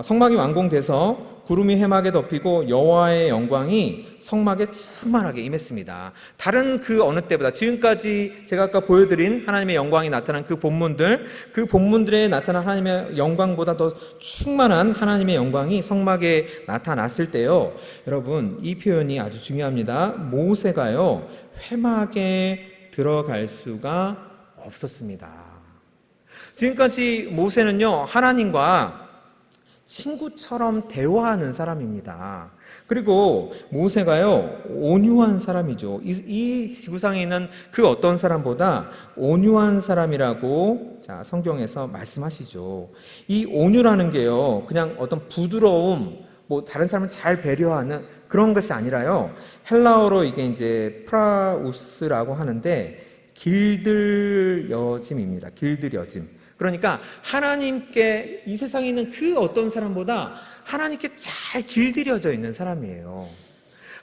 성막이 완공돼서 구름이 회막에 덮이고 여호와의 영광이 성막에 충만하게 임했습니다. 다른 그 어느 때보다 지금까지 제가 아까 보여드린 하나님의 영광이 나타난 그 본문들에 나타난 하나님의 영광보다 더 충만한 하나님의 영광이 성막에 나타났을 때요, 여러분 이 표현이 아주 중요합니다. 모세가요 회막에 들어갈 수가 없었습니다. 지금까지 모세는요 하나님과 친구처럼 대화하는 사람입니다. 그리고 모세가요 온유한 사람이죠. 이 지구상에 있는 그 어떤 사람보다 온유한 사람이라고 성경에서 말씀하시죠. 이 온유라는 게요 그냥 어떤 부드러움, 다른 사람을 잘 배려하는 그런 것이 아니라요, 헬라어로 이게 이제 프라우스라고 하는데 길들여짐입니다. 길들여짐. 그러니까 하나님께, 이 세상에 있는 그 어떤 사람보다 하나님께 잘 길들여져 있는 사람이에요.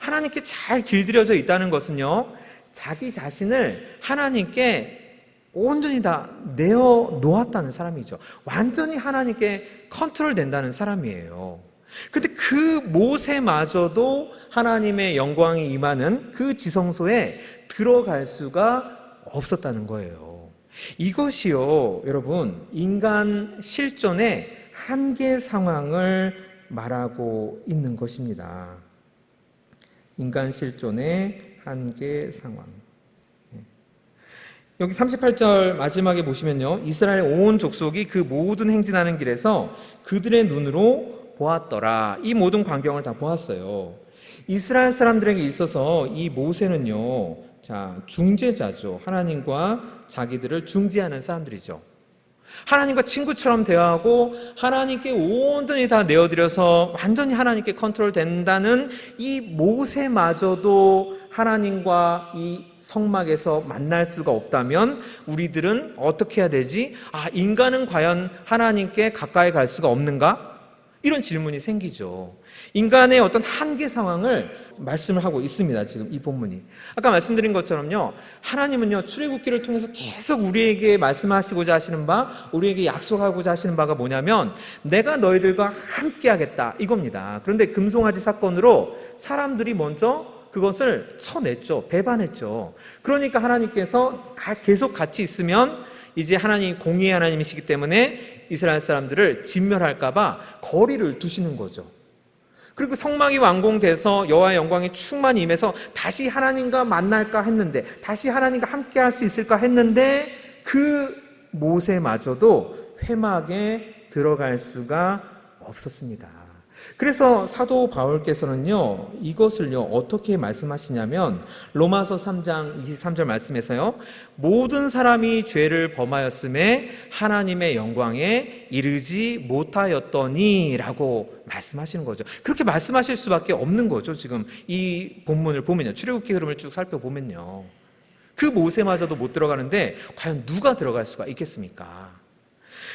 하나님께 잘 길들여져 있다는 것은요, 자기 자신을 하나님께 온전히 다 내어놓았다는 사람이죠. 완전히 하나님께 컨트롤 된다는 사람이에요. 그런데 그 모세마저도 하나님의 영광이 임하는 그 지성소에 들어갈 수가 없었다는 거예요. 이것이요 여러분 인간 실존의 한계 상황을 말하고 있는 것입니다. 인간 실존의 한계 상황. 여기 38절 마지막에 보시면요, 이스라엘 온 족속이 그 모든 행진하는 길에서 그들의 눈으로 보았더라. 이 모든 광경을 다 보았어요. 이스라엘 사람들에게 있어서 이 모세는요, 중재자죠. 하나님과 자기들을 중재하는 사람들이죠. 하나님과 친구처럼 대화하고 하나님께 온전히 다 내어드려서 완전히 하나님께 컨트롤 된다는 이 모세마저도 하나님과 이 성막에서 만날 수가 없다면 우리들은 어떻게 해야 되지? 인간은 과연 하나님께 가까이 갈 수가 없는가? 이런 질문이 생기죠. 인간의 어떤 한계 상황을 말씀을 하고 있습니다. 지금 이 본문이. 아까 말씀드린 것처럼요, 하나님은요 출애굽기를 통해서 계속 우리에게 말씀하시고자 하시는 바, 우리에게 약속하고자 하시는 바가 뭐냐면 내가 너희들과 함께 하겠다 이겁니다. 그런데 금송아지 사건으로 사람들이 먼저 그것을 쳐냈죠. 배반했죠. 그러니까 하나님께서 계속 같이 있으면 이제 하나님이 공의의 하나님이시기 때문에 이스라엘 사람들을 진멸할까 봐 거리를 두시는 거죠. 그리고 성막이 완공돼서 여호와의 영광이 충만히 임해서 다시 하나님과 만날까 했는데, 다시 하나님과 함께 할 수 있을까 했는데 그 모세마저도 회막에 들어갈 수가 없었습니다. 그래서 사도 바울께서는요 이것을요 어떻게 말씀하시냐면 로마서 3장 23절 말씀에서요, 모든 사람이 죄를 범하였음에 하나님의 영광에 이르지 못하였더니 라고 말씀하시는 거죠. 그렇게 말씀하실 수밖에 없는 거죠. 지금 이 본문을 보면요, 출애굽기 흐름을 쭉 살펴보면요, 그 모세마저도 못 들어가는데 과연 누가 들어갈 수가 있겠습니까?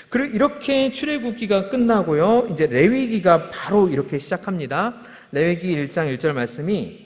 그리고 이렇게 출애굽기가 끝나고요, 이제 레위기가 바로 이렇게 시작합니다. 레위기 1장 1절 말씀이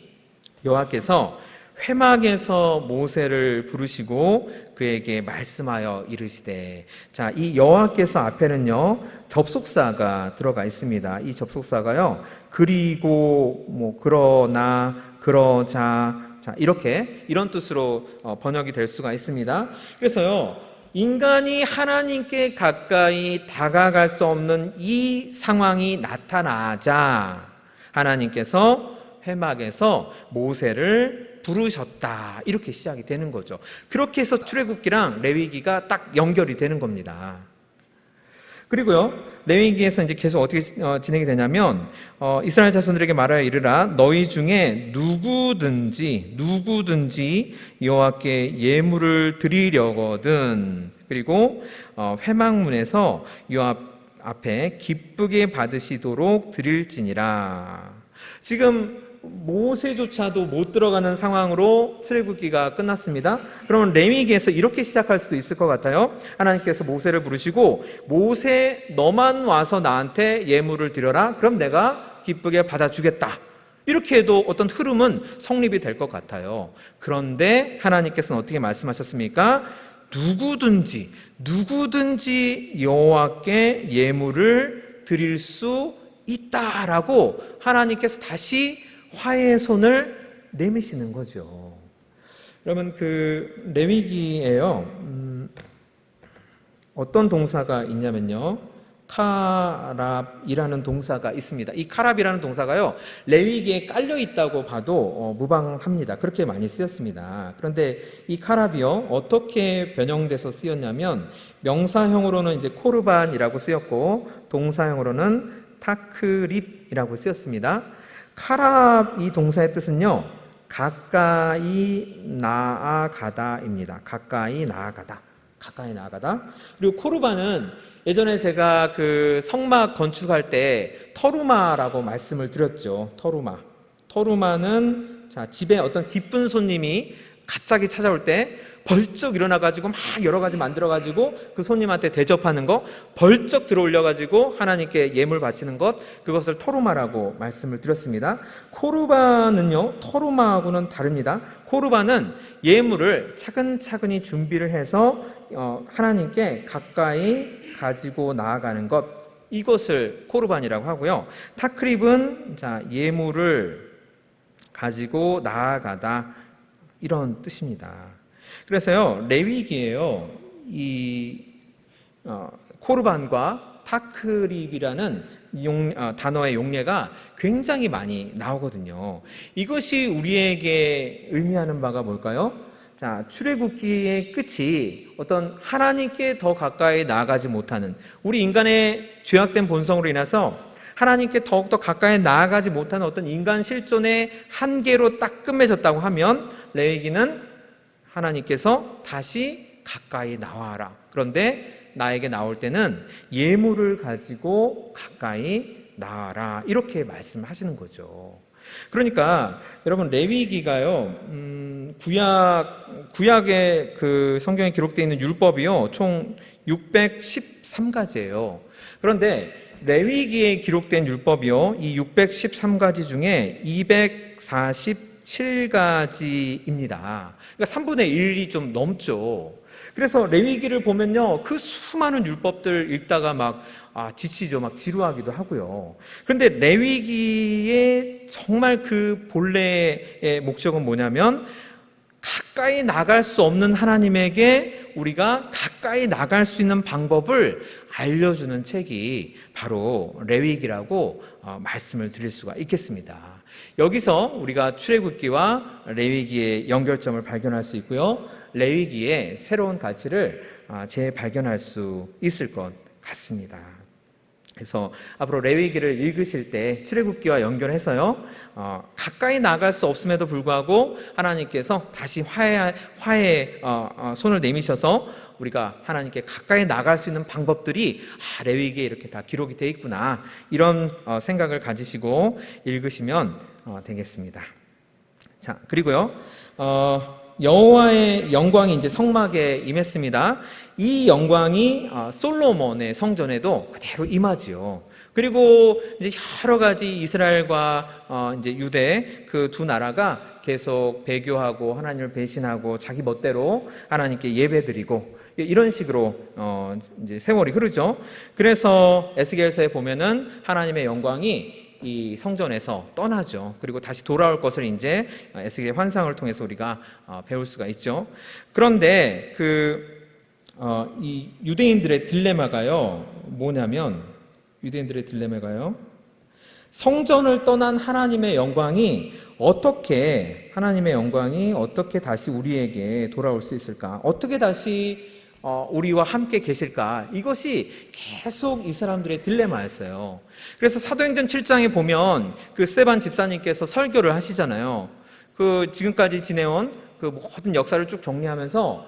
여호와께서 회막에서 모세를 부르시고 그에게 말씀하여 이르시되, 이 여호와께서 앞에는요 접속사가 들어가 있습니다. 이 접속사가요 그리고 그러나 그러자 이렇게 이런 뜻으로 번역이 될 수가 있습니다. 그래서요 인간이 하나님께 가까이 다가갈 수 없는 이 상황이 나타나자 하나님께서 회막에서 모세를 부르셨다. 이렇게 시작이 되는 거죠. 그렇게 해서 출애굽기랑 레위기가 딱 연결이 되는 겁니다. 그리고요, 레위기에서 이제 계속 어떻게 진행이 되냐면, 이스라엘 자손들에게 말하여 이르라, 너희 중에 누구든지 여호와께 예물을 드리려거든. 그리고 회막문에서 여호와 앞에 기쁘게 받으시도록 드릴지니라. 지금 모세조차도 못 들어가는 상황으로 출애굽기가 끝났습니다. 그러면 레위기에서 이렇게 시작할 수도 있을 것 같아요. 하나님께서 모세를 부르시고, 모세 너만 와서 나한테 예물을 드려라. 그럼 내가 기쁘게 받아주겠다. 이렇게 해도 어떤 흐름은 성립이 될 것 같아요. 그런데 하나님께서는 어떻게 말씀하셨습니까? 누구든지 여호와께 예물을 드릴 수 있다라고 하나님께서 다시 화해의 손을 내미시는 거죠. 여러분, 그 레위기에요, 어떤 동사가 있냐면요, 카랍이라는 동사가 있습니다. 이 카랍이라는 동사가요, 레위기에 깔려 있다고 봐도 무방합니다. 그렇게 많이 쓰였습니다. 그런데 이 카랍이요, 어떻게 변형돼서 쓰였냐면, 명사형으로는 이제 코르반이라고 쓰였고, 동사형으로는 타크립이라고 쓰였습니다. 카랍 이 동사의 뜻은요, 가까이 나아가다입니다. 가까이 나아가다. 그리고 코르반은 예전에 제가 그 성막 건축할 때 터루마라고 말씀을 드렸죠. 터루마는 자, 집에 어떤 기쁜 손님이 갑자기 찾아올 때 벌쩍 일어나가지고 막 여러 가지 만들어가지고 그 손님한테 대접하는 거, 벌쩍 들어올려가지고 하나님께 예물 바치는 것, 그것을 토루마라고 말씀을 드렸습니다. 코르반은요, 토루마하고는 다릅니다. 코르반은 예물을 차근차근히 준비를 해서 하나님께 가까이 가지고 나아가는 것, 이것을 코르반이라고 하고요. 타크립은 자, 예물을 가지고 나아가다, 이런 뜻입니다. 그래서요, 레위기에요, 이 코르반과 타크립이라는 단어의 용례가 굉장히 많이 나오거든요. 이것이 우리에게 의미하는 바가 뭘까요? 자, 출애굽기의 끝이 어떤 하나님께 더 가까이 나아가지 못하는, 우리 인간의 죄악된 본성으로 인해서 하나님께 더욱더 가까이 나아가지 못하는 어떤 인간 실존의 한계로 딱 끝맺었다고 하면, 레위기는 하나님께서 다시 가까이 나와라. 그런데 나에게 나올 때는 예물을 가지고 가까이 나와라. 이렇게 말씀하시는 거죠. 그러니까 여러분, 레위기가요, 구약의 그 성경에 기록되어 있는 율법이요, 총 613가지예요. 그런데 레위기에 기록된 율법이요, 이 613가지 중에 247가지입니다. 그러니까 3분의 1이 좀 넘죠. 그래서 레위기를 보면요, 그 수많은 율법들 읽다가 막 지치죠. 막 지루하기도 하고요. 그런데 레위기의 정말 그 본래의 목적은 뭐냐면, 가까이 나갈 수 없는 하나님에게 우리가 가까이 나갈 수 있는 방법을 알려주는 책이 바로 레위기라고 말씀을 드릴 수가 있겠습니다. 여기서 우리가 출애굽기와 레위기의 연결점을 발견할 수 있고요, 레위기의 새로운 가치를 재발견할 수 있을 것 같습니다. 그래서 앞으로 레위기를 읽으실 때 출애굽기와 연결해서요, 가까이 나갈 수 없음에도 불구하고 하나님께서 다시 화해의 손을 내미셔서 우리가 하나님께 가까이 나갈 수 있는 방법들이 레위기에 이렇게 다 기록이 되어 있구나, 이런 생각을 가지시고 읽으시면 되겠습니다. 자, 그리고요, 여호와의 영광이 이제 성막에 임했습니다. 이 영광이 솔로몬의 성전에도 그대로 임하지요. 그리고 이제 여러 가지 이스라엘과 이제 유대 그 두 나라가 계속 배교하고 하나님을 배신하고 자기 멋대로 하나님께 예배드리고, 이런 식으로 이제 세월이 흐르죠. 그래서 에스겔서에 보면은 하나님의 영광이 이 성전에서 떠나죠. 그리고 다시 돌아올 것을 이제 에스겔 환상을 통해서 우리가 배울 수가 있죠. 그런데 그 이 유대인들의 딜레마가요, 뭐냐면, 유대인들의 딜레마가요, 성전을 떠난 하나님의 영광이 어떻게 다시 우리에게 돌아올 수 있을까? 어떻게 다시 우리와 함께 계실까? 이것이 계속 이 사람들의 딜레마였어요. 그래서 사도행전 7장에 보면 그 스데반 집사님께서 설교를 하시잖아요. 그 지금까지 지내온 그 모든 역사를 쭉 정리하면서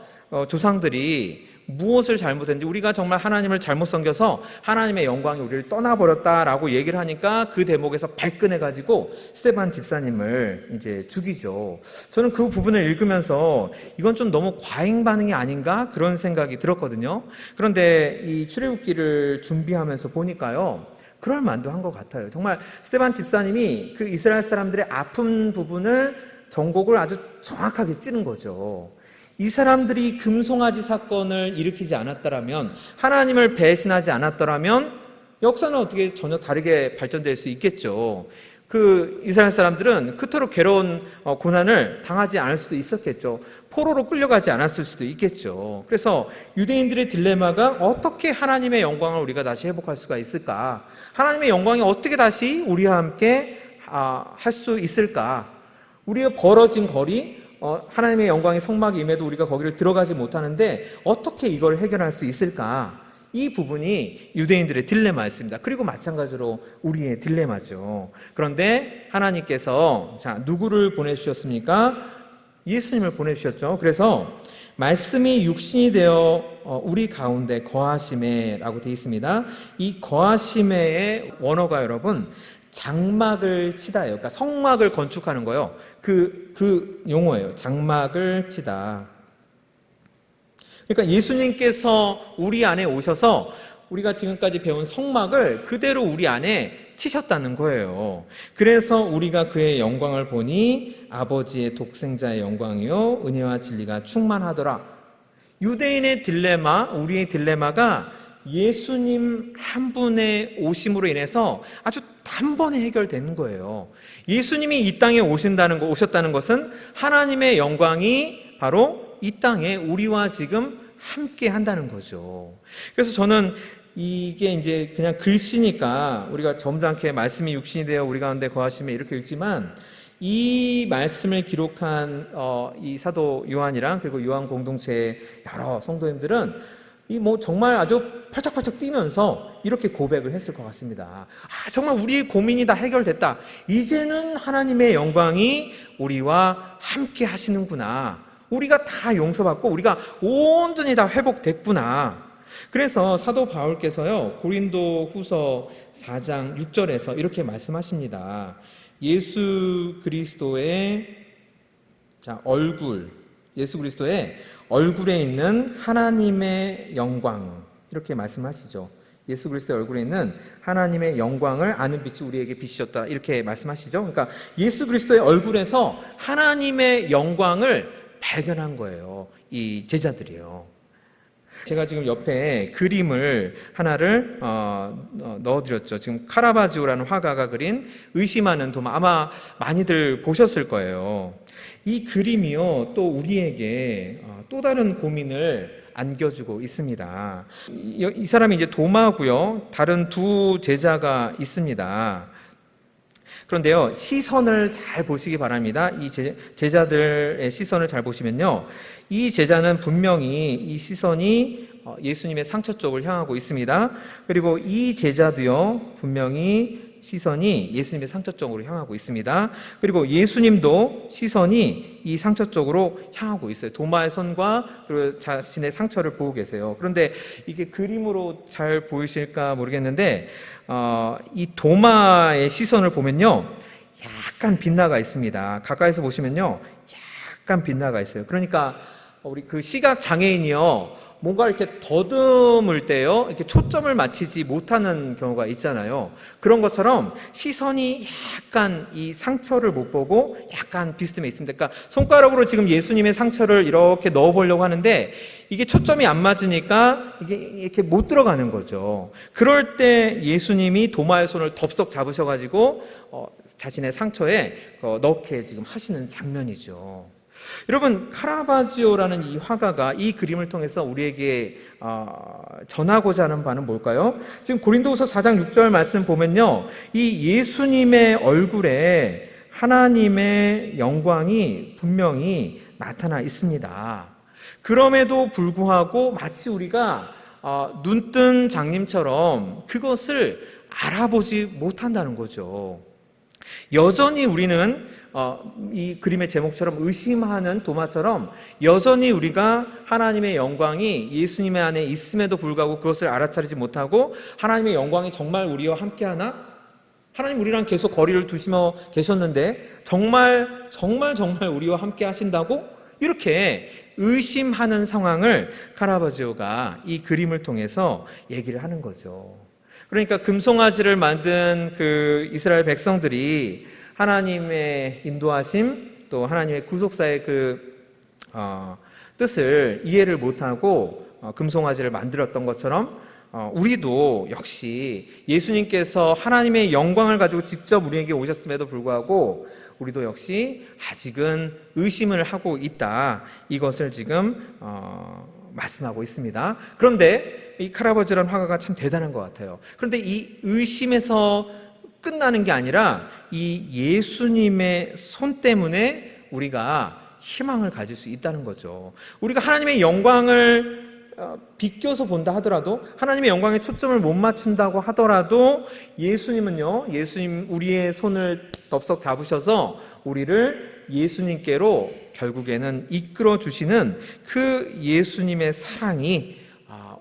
조상들이 무엇을 잘못했는지, 우리가 정말 하나님을 잘못 섬겨서 하나님의 영광이 우리를 떠나버렸다라고 얘기를 하니까 그 대목에서 발끈해가지고 스데반 집사님을 이제 죽이죠. 저는 그 부분을 읽으면서 이건 좀 너무 과잉 반응이 아닌가 그런 생각이 들었거든요. 그런데 이 출애굽기를 준비하면서 보니까요, 그럴 만도 한 것 같아요. 정말 스데반 집사님이 그 이스라엘 사람들의 아픈 부분을 전곡을 아주 정확하게 찌른 거죠. 이 사람들이 금송아지 사건을 일으키지 않았더라면, 하나님을 배신하지 않았더라면 역사는 어떻게 전혀 다르게 발전될 수 있겠죠. 그 이스라엘 사람들은 그토록 괴로운 고난을 당하지 않을 수도 있었겠죠. 포로로 끌려가지 않았을 수도 있겠죠. 그래서 유대인들의 딜레마가 어떻게 하나님의 영광을 우리가 다시 회복할 수가 있을까? 하나님의 영광이 어떻게 다시 우리와 함께 할 수 있을까? 우리의 벌어진 거리, 하나님의 영광의 성막이 임해도 우리가 거기를 들어가지 못하는데 어떻게 이걸 해결할 수 있을까? 이 부분이 유대인들의 딜레마였습니다. 그리고 마찬가지로 우리의 딜레마죠. 그런데 하나님께서 누구를 보내주셨습니까? 예수님을 보내주셨죠. 그래서 말씀이 육신이 되어 우리 가운데 거하심에 라고 되어 있습니다. 이 거하심의 원어가 여러분 장막을 치다예요. 그러니까 성막을 건축하는 거예요. 그 용어예요. 장막을 치다. 그러니까 예수님께서 우리 안에 오셔서 우리가 지금까지 배운 성막을 그대로 우리 안에 치셨다는 거예요. 그래서 우리가 그의 영광을 보니 아버지의 독생자의 영광이요 은혜와 진리가 충만하더라. 유대인의 딜레마, 우리의 딜레마가 예수님 한 분의 오심으로 인해서 아주 단번에 해결되는 거예요. 예수님이 이 땅에 오셨다는 것은 하나님의 영광이 바로 이 땅에 우리와 지금 함께 한다는 거죠. 그래서 저는 이게 이제 그냥 글씨니까 우리가 점잖게 말씀이 육신이 되어 우리 가운데 거하시며 이렇게 읽지만, 이 말씀을 기록한 이 사도 요한이랑 그리고 요한 공동체의 여러 성도님들은 정말 아주 팔짝팔짝 뛰면서 이렇게 고백을 했을 것 같습니다. 정말 우리의 고민이 다 해결됐다. 이제는 하나님의 영광이 우리와 함께 하시는구나. 우리가 다 용서받고 우리가 온전히 다 회복됐구나. 그래서 사도 바울께서요, 고린도 후서 4장 6절에서 이렇게 말씀하십니다. 예수 그리스도의 얼굴에 있는 하나님의 영광, 이렇게 말씀하시죠. 예수 그리스도의 얼굴에 있는 하나님의 영광을 아는 빛이 우리에게 비추셨다, 이렇게 말씀하시죠. 그러니까 예수 그리스도의 얼굴에서 하나님의 영광을 발견한 거예요, 이 제자들이요. 제가 지금 옆에 그림을 하나를 넣어드렸죠. 지금 카라바지오라는 화가가 그린 의심하는 도마, 아마 많이들 보셨을 거예요. 이 그림이요, 또 우리에게 또 다른 고민을 안겨주고 있습니다. 이 사람이 이제 도마고요, 다른 두 제자가 있습니다. 그런데요, 시선을 잘 보시기 바랍니다. 이 제자들의 시선을 잘 보시면요, 이 제자는 분명히 이 시선이 예수님의 상처 쪽을 향하고 있습니다. 그리고 이 제자도요, 분명히 시선이 예수님의 상처 쪽으로 향하고 있습니다. 그리고 예수님도 시선이 이 상처 쪽으로 향하고 있어요. 도마의 손과 그리고 자신의 상처를 보고 계세요. 그런데 이게 그림으로 잘 보이실까 모르겠는데 이 도마의 시선을 보면요, 약간 빗나가 있습니다. 가까이서 보시면요, 약간 빗나가 있어요. 그러니까 우리 그 시각 장애인이요, 뭔가 이렇게 더듬을 때요, 이렇게 초점을 맞추지 못하는 경우가 있잖아요. 그런 것처럼 시선이 약간 이 상처를 못 보고 약간 비스듬해 있습니다. 그러니까 손가락으로 지금 예수님의 상처를 이렇게 넣어보려고 하는데 이게 초점이 안 맞으니까 이게 이렇게 못 들어가는 거죠. 그럴 때 예수님이 도마의 손을 덥석 잡으셔가지고 자신의 상처에 넣게 지금 하시는 장면이죠. 여러분, 카라바지오라는 이 화가가 이 그림을 통해서 우리에게 전하고자 하는 바는 뭘까요? 지금 고린도후서 4장 6절 말씀 보면요, 이 예수님의 얼굴에 하나님의 영광이 분명히 나타나 있습니다. 그럼에도 불구하고 마치 우리가 눈뜬 장님처럼 그것을 알아보지 못한다는 거죠. 여전히 우리는 이 그림의 제목처럼 의심하는 도마처럼 여전히 우리가 하나님의 영광이 예수님의 안에 있음에도 불구하고 그것을 알아차리지 못하고, 하나님의 영광이 정말 우리와 함께하나? 하나님 우리랑 계속 거리를 두시며 계셨는데 정말 우리와 함께 하신다고? 이렇게 의심하는 상황을 카라바지오가 이 그림을 통해서 얘기를 하는 거죠. 그러니까 금송아지를 만든 그 이스라엘 백성들이 하나님의 인도하심, 또 하나님의 구속사의 뜻을 이해를 못하고 금송아지를 만들었던 것처럼 우리도 역시 예수님께서 하나님의 영광을 가지고 직접 우리에게 오셨음에도 불구하고 우리도 역시 아직은 의심을 하고 있다, 이것을 지금 말씀하고 있습니다. 그런데 이 카라바지오라는 화가가 참 대단한 것 같아요. 그런데 이 의심에서 끝나는 게 아니라 이 예수님의 손 때문에 우리가 희망을 가질 수 있다는 거죠. 우리가 하나님의 영광을 비껴서 본다 하더라도, 하나님의 영광에 초점을 못 맞춘다고 하더라도 예수님은요, 예수님 우리의 손을 덥석 잡으셔서 우리를 예수님께로 결국에는 이끌어 주시는 그 예수님의 사랑이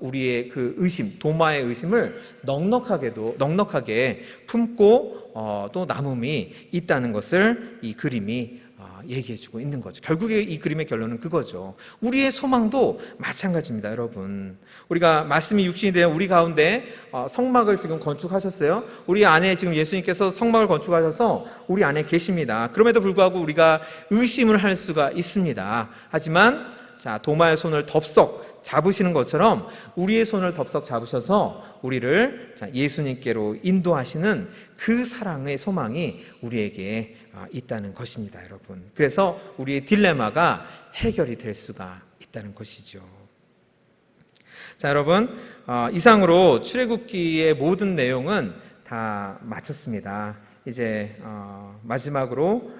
우리의 그 의심, 도마의 의심을 넉넉하게 품고 또 남음이 있다는 것을 이 그림이 얘기해주고 있는 거죠. 결국에 이 그림의 결론은 그거죠. 우리의 소망도 마찬가지입니다, 여러분. 우리가 말씀이 육신이 되어 우리 가운데 성막을 지금 건축하셨어요. 우리 안에 지금 예수님께서 성막을 건축하셔서 우리 안에 계십니다. 그럼에도 불구하고 우리가 의심을 할 수가 있습니다. 하지만 도마의 손을 덥석 잡으시는 것처럼 우리의 손을 덥석 잡으셔서 우리를 예수님께로 인도하시는 그 사랑의 소망이 우리에게 있다는 것입니다, 여러분. 그래서 우리의 딜레마가 해결이 될 수가 있다는 것이죠. 자, 여러분, 이상으로 출애굽기의 모든 내용은 다 마쳤습니다. 이제 마지막으로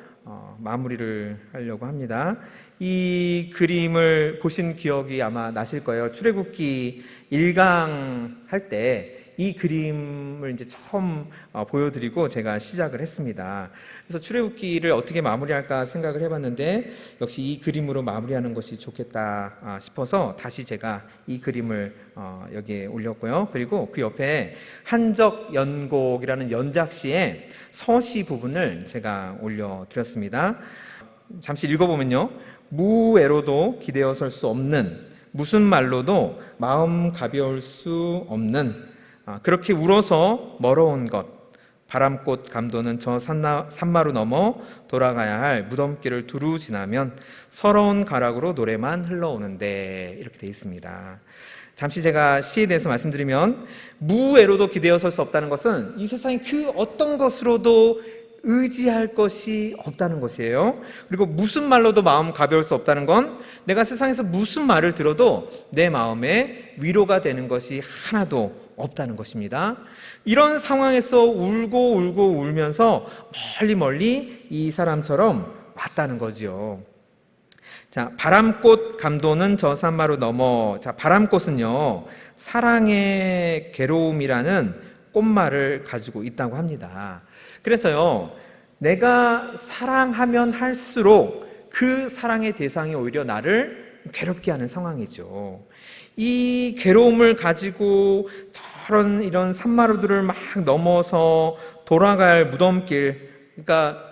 마무리를 하려고 합니다. 이 그림을 보신 기억이 아마 나실 거예요. 출애굽기 1강 할 때 이 그림을 이제 처음 보여드리고 제가 시작을 했습니다. 그래서 출애굽기를 어떻게 마무리할까 생각을 해봤는데 역시 이 그림으로 마무리하는 것이 좋겠다 싶어서 다시 제가 이 그림을 여기에 올렸고요. 그리고 그 옆에 한적연곡이라는 연작시의 서시 부분을 제가 올려드렸습니다. 잠시 읽어보면요, 무애로도 기대어 설 수 없는, 무슨 말로도 마음 가벼울 수 없는, 그렇게 울어서 멀어온 것, 바람꽃 감도는 저 산마루 넘어 돌아가야 할 무덤길을 두루 지나면 서러운 가락으로 노래만 흘러오는데, 이렇게 되어 있습니다. 잠시 제가 시에 대해서 말씀드리면, 무애로도 기대어 설 수 없다는 것은 이 세상의 그 어떤 것으로도 의지할 것이 없다는 것이에요. 그리고 무슨 말로도 마음 가벼울 수 없다는 건 내가 세상에서 무슨 말을 들어도 내 마음에 위로가 되는 것이 하나도 없다는 것입니다. 이런 상황에서 울고 울면서 멀리 이 사람처럼 왔다는 거지요. 자, 바람꽃 감도는 저 산마루 넘어. 자, 바람꽃은요, 사랑의 괴로움이라는 꽃말을 가지고 있다고 합니다. 그래서요, 내가 사랑하면 할수록 그 사랑의 대상이 오히려 나를 괴롭게 하는 상황이죠. 이 괴로움을 가지고 이런 산마루들을 막 넘어서 돌아갈 무덤길, 그러니까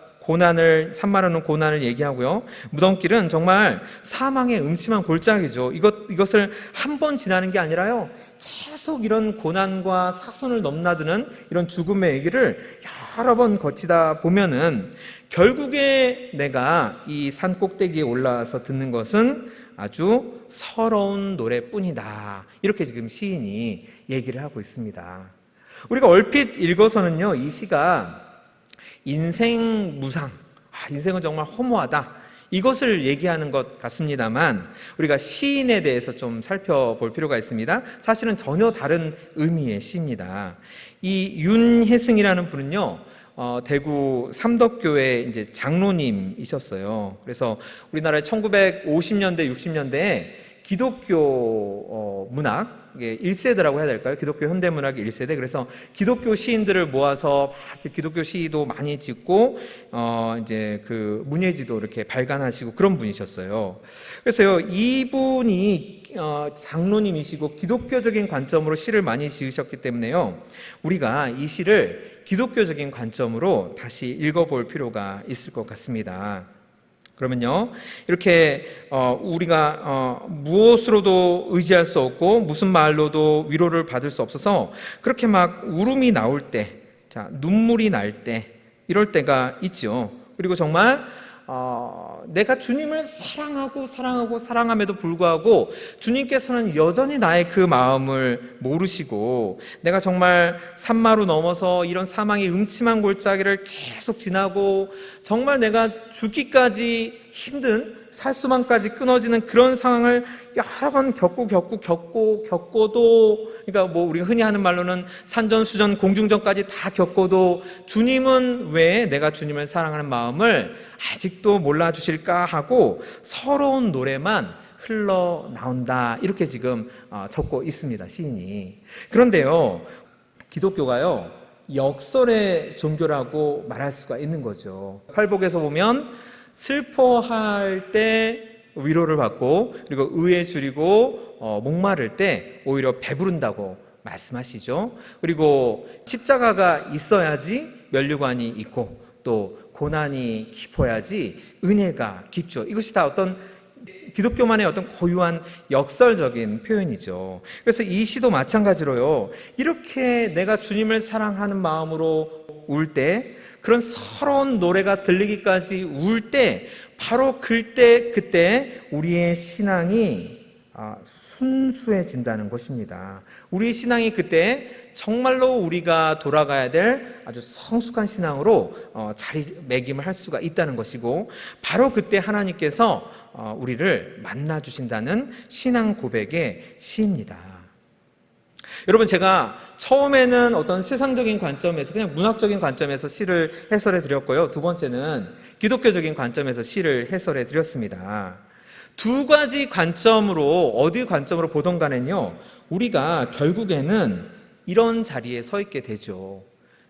산마루는 고난을 얘기하고요. 무덤길은 정말 사망의 음침한 골짜기죠. 이것을 한 번 지나는 게 아니라요, 계속 이런 고난과 사선을 넘나드는 이런 죽음의 얘기를 여러 번 거치다 보면은 결국에 내가 이 산 꼭대기에 올라와서 듣는 것은 아주 서러운 노래뿐이다. 이렇게 지금 시인이 얘기를 하고 있습니다. 우리가 얼핏 읽어서는요, 이 시가 인생 무상, 인생은 정말 허무하다, 이것을 얘기하는 것 같습니다만 우리가 시인에 대해서 좀 살펴볼 필요가 있습니다. 사실은 전혀 다른 의미의 시입니다. 이 윤혜승이라는 분은요, 대구 삼덕교회 이제 장로님이셨어요. 그래서 우리나라의 1950년대, 60년대에 기독교 문학 1세대라고 해야 될까요? 기독교 현대문학 1세대. 그래서 기독교 시인들을 모아서 기독교 시도 많이 짓고 이제 그 문예지도 이렇게 발간하시고 그런 분이셨어요. 그래서요, 이분이 장로님이시고 기독교적인 관점으로 시를 많이 지으셨기 때문에요, 우리가 이 시를 기독교적인 관점으로 다시 읽어볼 필요가 있을 것 같습니다. 그러면요, 이렇게 우리가 무엇으로도 의지할 수 없고 무슨 말로도 위로를 받을 수 없어서 그렇게 막 울음이 나올 때, 자, 눈물이 날 때, 이럴 때가 있죠. 그리고 정말 내가 주님을 사랑함에도 불구하고 주님께서는 여전히 나의 그 마음을 모르시고, 내가 정말 산마루 넘어서 이런 사망의 음침한 골짜기를 계속 지나고 정말 내가 죽기까지 힘든 살수만까지 끊어지는 그런 상황을 여러 번 겪고도, 그러니까 뭐 우리가 흔히 하는 말로는 산전수전 공중전까지 다 겪고도 주님은 왜 내가 주님을 사랑하는 마음을 아직도 몰라주실까 하고 서러운 노래만 흘러나온다, 이렇게 지금 적고 있습니다, 시인이. 그런데요, 기독교가요, 역설의 종교라고 말할 수가 있는 거죠. 팔복에서 보면 슬퍼할 때 위로를 받고, 그리고 의에 줄이고 목마를 때 오히려 배부른다고 말씀하시죠. 그리고 십자가가 있어야지 면류관이 있고, 또 고난이 깊어야지 은혜가 깊죠. 이것이 다 어떤 기독교만의 어떤 고유한 역설적인 표현이죠. 그래서 이 시도 마찬가지로요, 이렇게 내가 주님을 사랑하는 마음으로 울 때, 그런 서러운 노래가 들리기까지 울 때, 바로 그때 우리의 신앙이 순수해진다는 것입니다. 우리의 신앙이 그때 정말로 우리가 돌아가야 될 아주 성숙한 신앙으로 자리매김을 할 수가 있다는 것이고, 바로 그때 하나님께서 우리를 만나주신다는 신앙 고백의 시입니다. 여러분, 제가 처음에는 어떤 세상적인 관점에서, 그냥 문학적인 관점에서 시를 해설해 드렸고요, 두 번째는 기독교적인 관점에서 시를 해설해 드렸습니다. 두 가지 관점으로, 어디 관점으로 보던 간에요, 우리가 결국에는 이런 자리에 서 있게 되죠.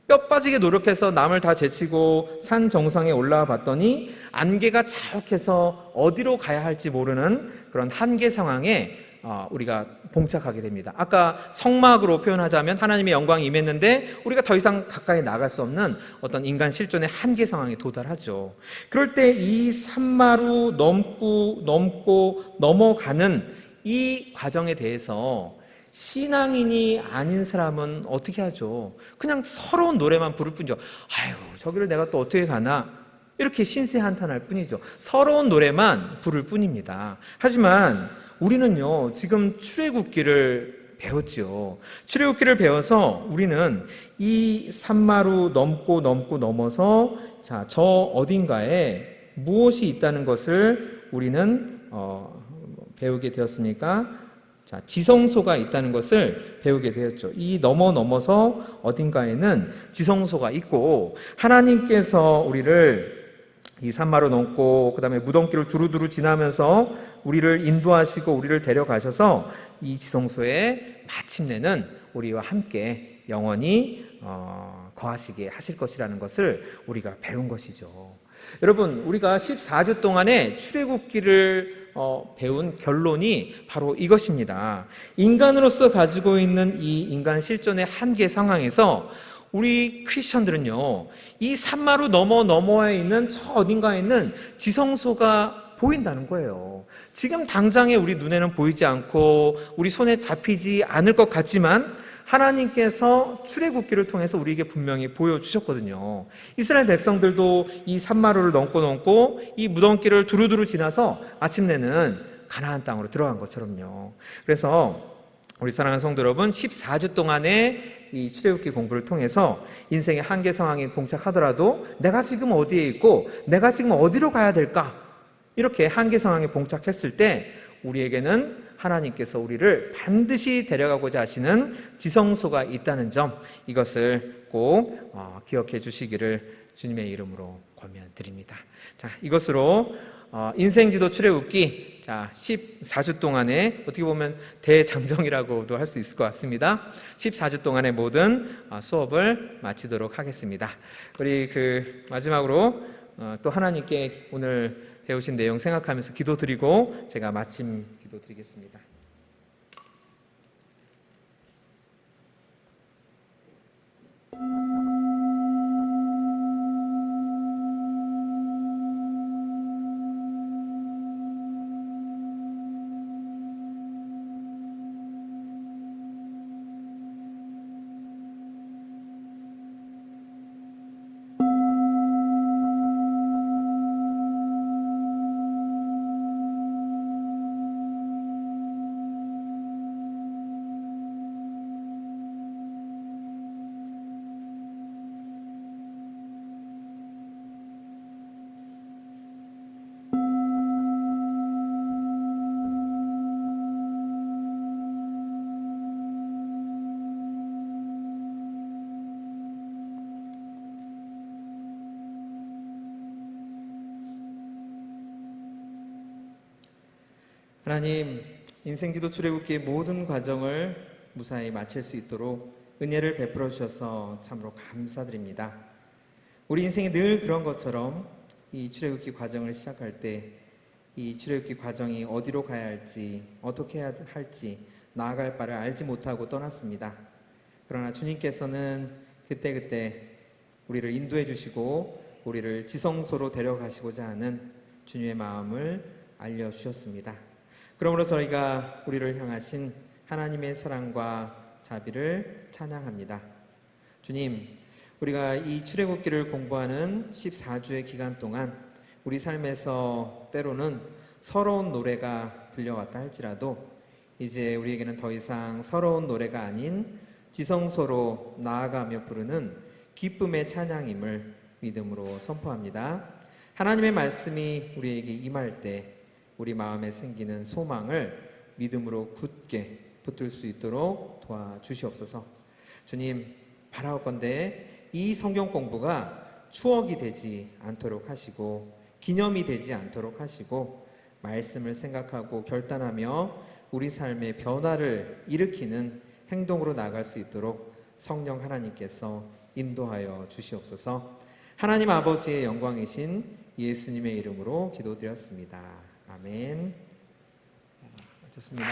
뼈 빠지게 노력해서 남을 다 제치고 산 정상에 올라와 봤더니 안개가 자욱해서 어디로 가야 할지 모르는 그런 한계 상황에 우리가 봉착하게 됩니다. 아까 성막으로 표현하자면 하나님의 영광이 임했는데 우리가 더 이상 가까이 나갈 수 없는 어떤 인간 실존의 한계 상황에 도달하죠. 그럴 때 이 산마루 넘고 넘어가는 이 과정에 대해서 신앙인이 아닌 사람은 어떻게 하죠? 그냥 서러운 노래만 부를 뿐이죠. 아유, 저기를 내가 또 어떻게 가나? 이렇게 신세한탄할 뿐이죠. 서러운 노래만 부를 뿐입니다. 하지만 우리는요, 지금 출애굽기를 배웠지요. 출애굽기를 배워서 우리는 이 산마루 넘어서 자, 저 어딘가에 무엇이 있다는 것을 우리는 배우게 되었습니까? 자, 지성소가 있다는 것을 배우게 되었죠. 이 넘어서 어딘가에는 지성소가 있고, 하나님께서 우리를 이 산마루 넘고 그 다음에 무덤길을 두루두루 지나면서 우리를 인도하시고 우리를 데려가셔서 이 지성소에 마침내는 우리와 함께 영원히 거하시게 하실 것이라는 것을 우리가 배운 것이죠. 여러분, 우리가 14주 동안에 출애굽기를 배운 결론이 바로 이것입니다. 인간으로서 가지고 있는 이 인간 실존의 한계 상황에서 우리 크리스천들은요, 이 산마루 너머에 있는 저 어딘가에 있는 지성소가 보인다는 거예요. 지금 당장에 우리 눈에는 보이지 않고 우리 손에 잡히지 않을 것 같지만 하나님께서 출애굽기를 통해서 우리에게 분명히 보여주셨거든요. 이스라엘 백성들도 이 산마루를 넘고 이 무덤길을 두루두루 지나서 마침내는 가나안 땅으로 들어간 것처럼요. 그래서 우리 사랑하는 성도 여러분, 14주 동안의 이 출애굽기 공부를 통해서 인생의 한계 상황에 봉착하더라도 내가 지금 어디에 있고 내가 지금 어디로 가야 될까? 이렇게 한계 상황에 봉착했을 때 우리에게는 하나님께서 우리를 반드시 데려가고자 하시는 지성소가 있다는 점, 이것을 꼭 기억해 주시기를 주님의 이름으로 권면드립니다. 자, 이것으로 인생지도 출애굽기 14주 동안에 어떻게 보면 대장정이라고도 할 수 있을 것 같습니다. 14주 동안의 모든 수업을 마치도록 하겠습니다. 우리 마지막으로 또 하나님께 오늘 배우신 내용 생각하면서 기도드리고 제가 마침 기도드리겠습니다. 하나님, 인생지도 출애굽기의 모든 과정을 무사히 마칠 수 있도록 은혜를 베풀어 주셔서 참으로 감사드립니다. 우리 인생이 늘 그런 것처럼 이 출애굽기 과정을 시작할 때 이 출애굽기 과정이 어디로 가야 할지, 어떻게 해야 할지, 나아갈 바를 알지 못하고 떠났습니다. 그러나 주님께서는 그때그때 우리를 인도해 주시고 우리를 지성소로 데려가시고자 하는 주님의 마음을 알려주셨습니다. 그러므로 저희가 우리를 향하신 하나님의 사랑과 자비를 찬양합니다. 주님, 우리가 이 출애굽기를 공부하는 14주의 기간 동안 우리 삶에서 때로는 서러운 노래가 들려왔다 할지라도 이제 우리에게는 더 이상 서러운 노래가 아닌 지성소로 나아가며 부르는 기쁨의 찬양임을 믿음으로 선포합니다. 하나님의 말씀이 우리에게 임할 때 우리 마음에 생기는 소망을 믿음으로 굳게 붙들 수 있도록 도와주시옵소서. 주님, 바라옵건대 이 성경 공부가 추억이 되지 않도록 하시고 기념이 되지 않도록 하시고 말씀을 생각하고 결단하며 우리 삶의 변화를 일으키는 행동으로 나아갈 수 있도록 성령 하나님께서 인도하여 주시옵소서. 하나님 아버지의 영광이신 예수님의 이름으로 기도드렸습니다. 아멘. 좋습니다.